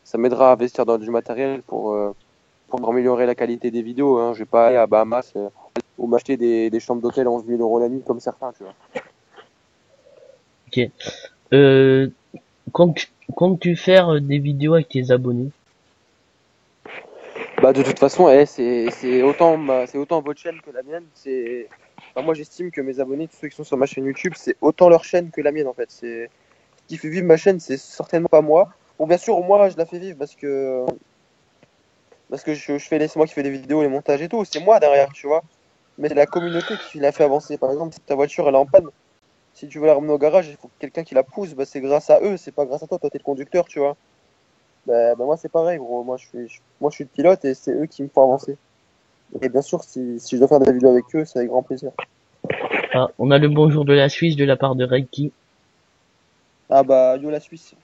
ça m'aidera à investir dans du matériel pour améliorer la qualité des vidéos. Hein. Je vais pas aller à Bahamas ou m'acheter des chambres d'hôtel à 11 000 € la nuit, comme certains, tu vois. Ok. Euh, comptes-tu faire des vidéos avec tes abonnés? Bah de toute façon, c'est autant votre chaîne que la mienne. Moi j'estime que mes abonnés, tous ceux qui sont sur ma chaîne YouTube, c'est autant leur chaîne que la mienne en fait. qui fait vivre ma chaîne, c'est certainement pas moi. Bon, bien sûr, moi, je la fais vivre parce que c'est moi qui fais les vidéos, les montages et tout. C'est moi derrière, tu vois. Mais c'est la communauté qui la fait avancer. Par exemple, si ta voiture elle est en panne, si tu veux la ramener au garage, il faut quelqu'un qui la pousse. Bah, c'est grâce à eux, c'est pas grâce à toi. Toi, t'es le conducteur, tu vois. Bah, moi, c'est pareil, gros. Moi, je suis le pilote et c'est eux qui me font avancer. Et bien sûr, si je dois faire des vidéos avec eux, c'est avec grand plaisir. Ah, on a le bonjour de la Suisse de la part de Reiki. Ah bah, yo la Suisse.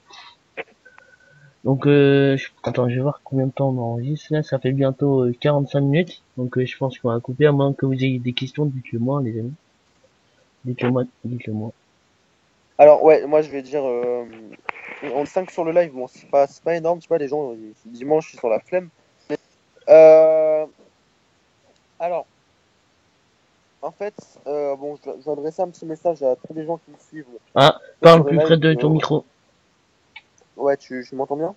Donc, attends, je vais voir combien de temps on enregistre. Là, ça fait bientôt 45 minutes. Donc, je pense qu'on va couper. À moins que vous ayez des questions, dites-le moi, les amis. Dites-le moi, dites-le moi. Alors, ouais, moi, je vais dire. On est 5 sur le live. Bon, c'est pas énorme, tu vois. Les gens, dimanche, je suis sur la flemme. Euh, alors, en fait, bon, je vais adresser un petit message à tous les gens qui me suivent Ah, sur parle le plus live. près de ton micro. Ouais, tu m'entends bien?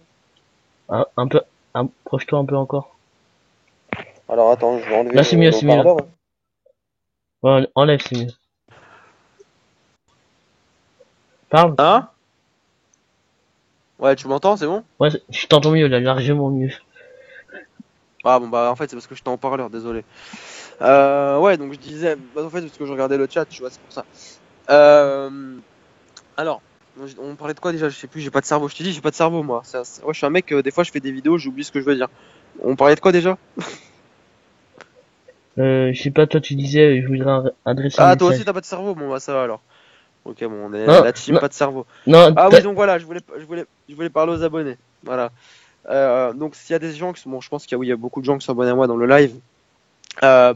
Ah, un peu, approche-toi un peu encore. Alors, attends, je vais enlever Là, c'est mieux, le c'est mieux. haut-parleur. Ouais, enlève, c'est mieux. Parle. Hein? Ouais, tu m'entends, c'est bon? Ouais, je t'entends mieux, là, largement mieux. Ah bon, bah, en fait, c'est parce que j'étais en parleur, désolé. Ouais, donc je disais, bah, en fait, parce que je regardais le chat, tu vois, c'est pour ça. Alors, on parlait de quoi déjà? Je sais plus, j'ai pas de cerveau. Je te dis, j'ai pas de cerveau, moi. Ouais, je suis un mec, des fois, je fais des vidéos, j'oublie ce que je veux dire. On parlait de quoi déjà? Je sais pas, toi, tu disais, je voudrais adresser un Ah, toi aussi, message. t'as pas de cerveau? Bon, bah, ça va alors. Ok, bon, on est Non, la team non, pas de cerveau. non, Ah oui, donc voilà, je voulais parler aux abonnés. Voilà. Donc, s'il y a des gens qui sont, bon, je pense qu'il y a, oui, il y a beaucoup de gens qui sont abonnés à moi dans le live.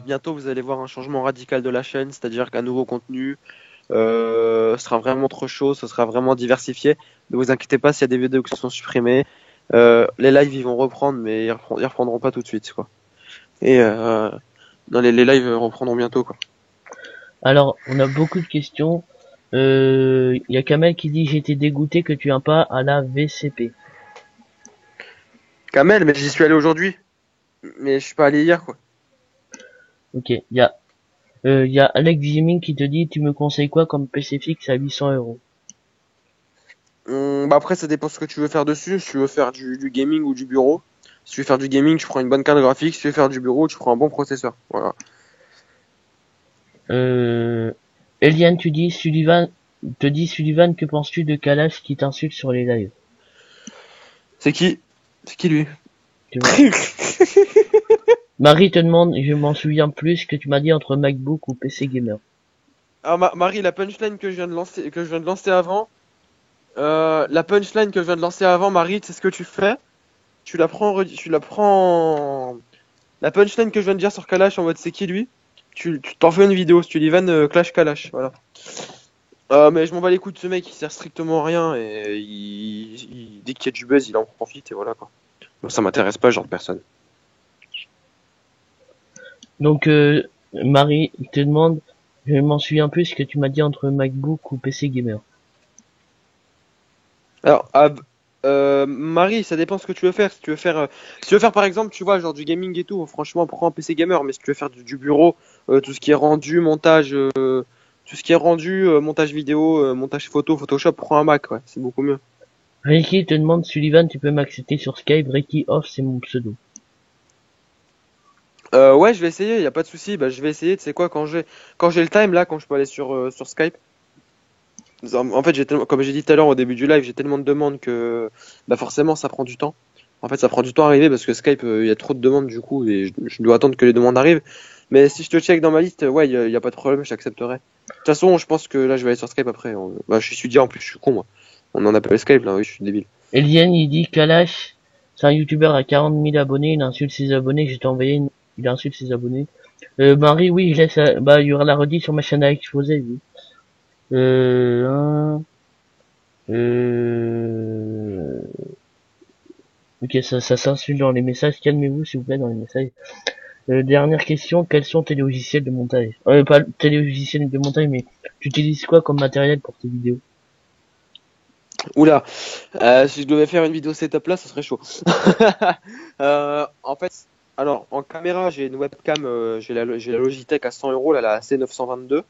Bientôt, vous allez voir un changement radical de la chaîne, c'est-à-dire qu'un nouveau contenu, sera vraiment autre chose, ce sera vraiment diversifié. Ne vous inquiétez pas s'il y a des vidéos qui se sont supprimées. Les lives ils vont reprendre, mais ils reprendront pas tout de suite, quoi. Et non, les lives reprendront bientôt, quoi. alors, on a beaucoup de questions. Y a Kamel qui dit, j'étais dégoûté que tu viens pas à la VCP. Kamel, mais j'y suis allé aujourd'hui, mais je suis pas allé hier, quoi. Ok, y a Alex Gaming qui te dit, tu me conseilles quoi comme PC fixe à 800 €? Bah après, ça dépend ce que tu veux faire dessus. Si tu veux faire du gaming ou du bureau. Si tu veux faire du gaming, tu prends une bonne carte graphique. Si tu veux faire du bureau, tu prends un bon processeur. Voilà. Eliane, Sullivan, que penses-tu de Kalash qui t'insulte sur les lives? C'est qui? C'est qui lui? Tu vois. Marie te demande, je m'en souviens plus, ce que tu m'as dit entre MacBook ou PC gamer. Ah, Marie, la punchline que je viens de lancer avant, la punchline que je viens de lancer avant, Marie, c'est ce que tu fais. Tu la prends. La punchline que je viens de dire sur Kalash en mode c'est qui lui? Tu t'en fais une vidéo, si tu dis Van Clash Kalash, voilà. Mais je m'en bats les couilles de ce mec, il sert strictement à rien et dès qu'il y a du buzz, il en profite et voilà quoi. Moi, ça m'intéresse pas, ce genre de personne. Donc, Marie te demande, je m'en souviens plus, ce que tu m'as dit entre MacBook ou PC gamer. Alors, Marie, ça dépend ce que tu veux faire. Si tu veux faire par exemple, tu vois, genre du gaming et tout, franchement, prends un PC gamer. Mais si tu veux faire du bureau, tout ce qui est rendu, montage, tout ce qui est rendu, montage vidéo, montage photo, Photoshop, prends un Mac, ouais, c'est beaucoup mieux. Ricky te demande, Sullivan, tu peux m'accepter sur Skype, Ricky Off, c'est mon pseudo. Ouais, je vais essayer, y a pas de souci. Bah, je vais essayer. Tu sais quoi, quand j'ai le time là, quand je peux aller sur Skype. En fait, comme j'ai dit tout à l'heure au début du live, j'ai tellement de demandes que bah forcément ça prend du temps. En fait, ça prend du temps à arriver parce que Skype, il y a trop de demandes du coup et je dois attendre que les demandes arrivent. Mais si je te check dans ma liste, ouais, y a pas de problème, je t'accepterai. De toute façon, je pense que là, je vais aller sur Skype après. Bah, je suis étudiant en plus, je suis con moi. On en appelle Skype là, oui, je suis débile. Eliane, il dit, Kalash, c'est un youtubeur à 40 000 abonnés, il insulte ses abonnés, je t'ai envoyé il insulte ses abonnés. Marie, oui, je laisse, bah, il y aura la redite sur ma chaîne à exposer, oui. Hein, euh, ok, ça s'insulte dans les messages, calmez-vous s'il vous plaît dans les messages. Dernière question, quels sont tes logiciels de montage? Pas tes logiciels de montage, mais tu utilises quoi comme matériel pour tes vidéos? Oula, si je devais faire une vidéo setup là, ça serait chaud. En fait, alors en caméra, j'ai une webcam, j'ai la Logitech à 100 euros, là, la C922.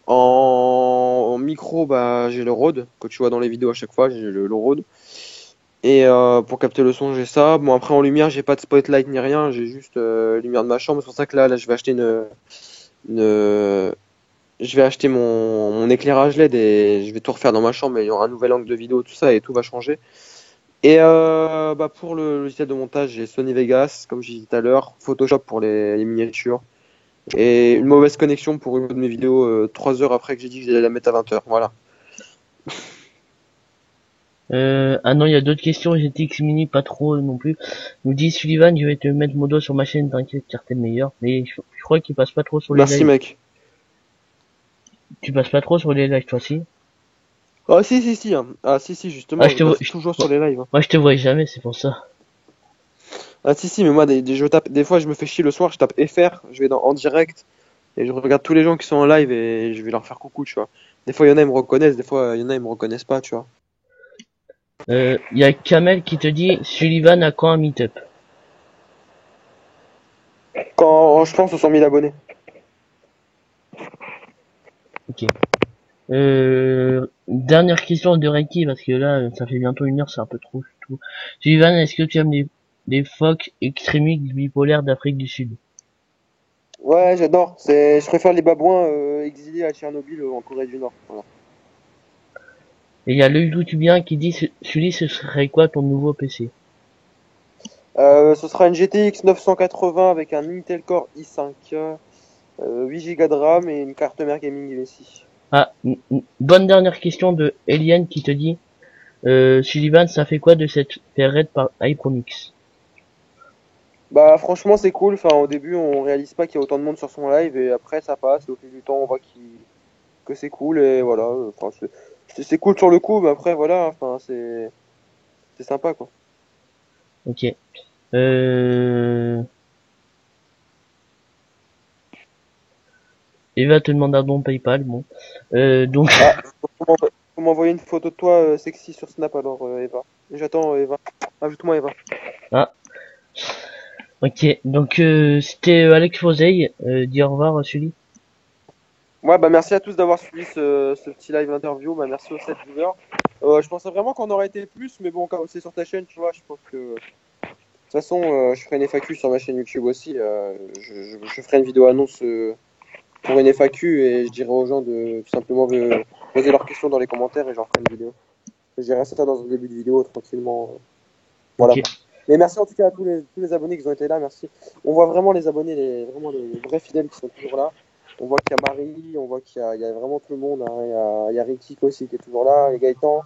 En micro, bah, j'ai le Rode, que tu vois dans les vidéos à chaque fois, j'ai le Rode. Et pour capter le son, j'ai ça. Bon, après en lumière, j'ai pas de spotlight ni rien, j'ai juste lumière de ma chambre. C'est pour ça que là, je vais acheter une- je vais acheter mon éclairage LED et je vais tout refaire dans ma chambre. Il y aura un nouvel angle de vidéo, tout ça, et tout va changer. Et bah, pour le logiciel de montage, j'ai Sony Vegas, comme j'ai dit tout à l'heure, Photoshop pour les miniatures, et une mauvaise connexion pour une de mes vidéos 3 heures après que j'ai dit que j'allais la mettre à 20 heures. Voilà. Ah non, il y a d'autres questions, GTX Mini, pas trop non plus. Nous dit Sullivan, je vais te mettre mon doigt sur ma chaîne, t'inquiète, car t'es le meilleur. Mais je crois qu'il passe pas trop sur les Merci, lives. mec. Tu passes pas trop sur les lives, toi, si? Ah, si, si, si, hein. Ah, si, si, Ah, justement, je passe toujours sur les lives, hein. moi, je te vois jamais, c'est pour ça. Ah, si, si, mais moi, je tape, des fois, je me fais chier le soir, je tape FR, je vais en direct, et je regarde tous les gens qui sont en live et je vais leur faire coucou, tu vois. Des fois, il y en a, ils me reconnaissent, des fois, il y en a, ils me reconnaissent pas, tu vois. Il y a Kamel qui te dit, Sullivan a quand un meet-up? Quand je pense aux 100 000 abonnés. Ok. Dernière question de Reiki, parce que là, ça fait bientôt 1 heure, c'est un peu trop, je trouve. Sullivan, est-ce que tu aimes les phoques extrémiques bipolaires d'Afrique du Sud? Ouais, j'adore. Je préfère les babouins exilés à Tchernobyl en Corée du Nord. Voilà. Et il y a le youtubien qui dit, Sully, ce serait quoi ton nouveau PC? Ce sera une GTX 980 avec un Intel Core i5, 8 Go de RAM et une carte mère gaming MSI. Ah, bonne dernière question de Eliane qui te dit, Sullivan, ça fait quoi de cette raid par iPronix? Bah franchement c'est cool. Enfin au début on réalise pas qu'il y a autant de monde sur son live et après ça passe. Et au fil du temps on voit que c'est cool et voilà. Enfin c'est cool sur le coup, mais après voilà. Enfin c'est sympa quoi. Ok. Euh... Eva te demande un don PayPal, bon. Donc, Ah, faut m'envoyer une photo de toi sexy sur Snap alors Eva. J'attends Eva. Ajoute-moi Eva. ah, ok. Donc, c'était Alex Foseille. Dis au revoir, Sully. Ouais, bah merci à tous d'avoir suivi ce petit live interview. Bah merci aux 7 viewers. Je pensais vraiment qu'on aurait été plus, mais bon, comme c'est sur ta chaîne, tu vois, je pense que. De toute façon, je ferai une FAQ sur ma chaîne YouTube aussi. Je ferai une vidéo annonce pour une FAQ et je dirai aux gens de tout simplement de poser leurs questions dans les commentaires et j'en ferai une vidéo. Je dirai ça dans un début de vidéo tranquillement. Voilà Ok. quoi. Mais merci en tout cas à tous les abonnés qui ont été là, merci. On voit vraiment les abonnés, vraiment les vrais fidèles qui sont toujours là. On voit qu'il y a Marie, on voit il y a vraiment tout le monde, hein. Il y a Ricky aussi qui est toujours là, et Gaëtan.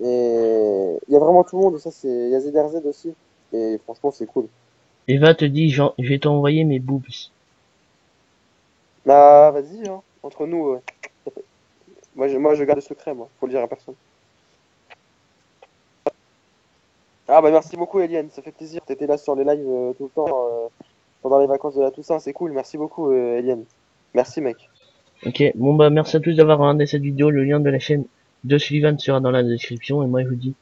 Et il y a vraiment tout le monde, et ça c'est. Il y a ZRZ aussi. Et franchement c'est cool. Eva te dit, je vais t'envoyer mes boobs. Bah vas-y, hein. Entre nous, moi je garde le secret, moi, faut le dire à personne. Ah bah merci beaucoup Eliane, ça fait plaisir. T'étais là sur les lives tout le temps pendant les vacances de la Toussaint, c'est cool, merci beaucoup Eliane. Merci mec. Ok. Bon, bah, merci à tous d'avoir regardé cette vidéo. Le lien de la chaîne de Sullivan sera dans la description. Et moi, je vous dis,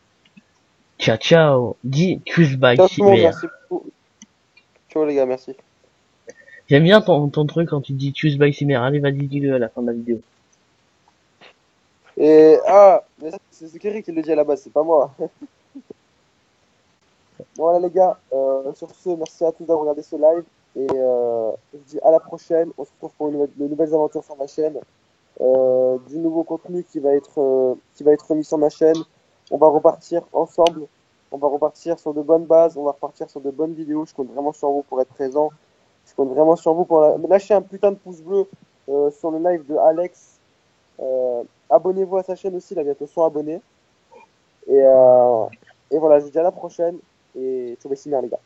ciao, ciao. Dis, tschüss, bye, Ciao tout le monde, merde. merci beaucoup. Ciao les gars, merci. J'aime bien ton truc quand tu dis tschüss, bye, merde. Allez, vas-y, dis-le à la fin de la vidéo. Et ah, mais c'est Kerry qui le dit à la base, c'est pas moi. Bon voilà les gars, sur ce, merci à tous d'avoir regardé ce live et je vous dis à la prochaine. On se retrouve pour de nouvelles aventures sur ma chaîne, du nouveau contenu qui va être remis sur ma chaîne. On va repartir ensemble, on va repartir sur de bonnes bases, on va repartir sur de bonnes vidéos. Je compte vraiment sur vous pour être présent. Je compte vraiment sur vous pour lâcher un putain de pouce bleu sur le live de Alex. Abonnez-vous à sa chaîne aussi, il a bientôt 100 abonnés. Et, euh, et voilà, je vous dis à la prochaine et ciao les gars.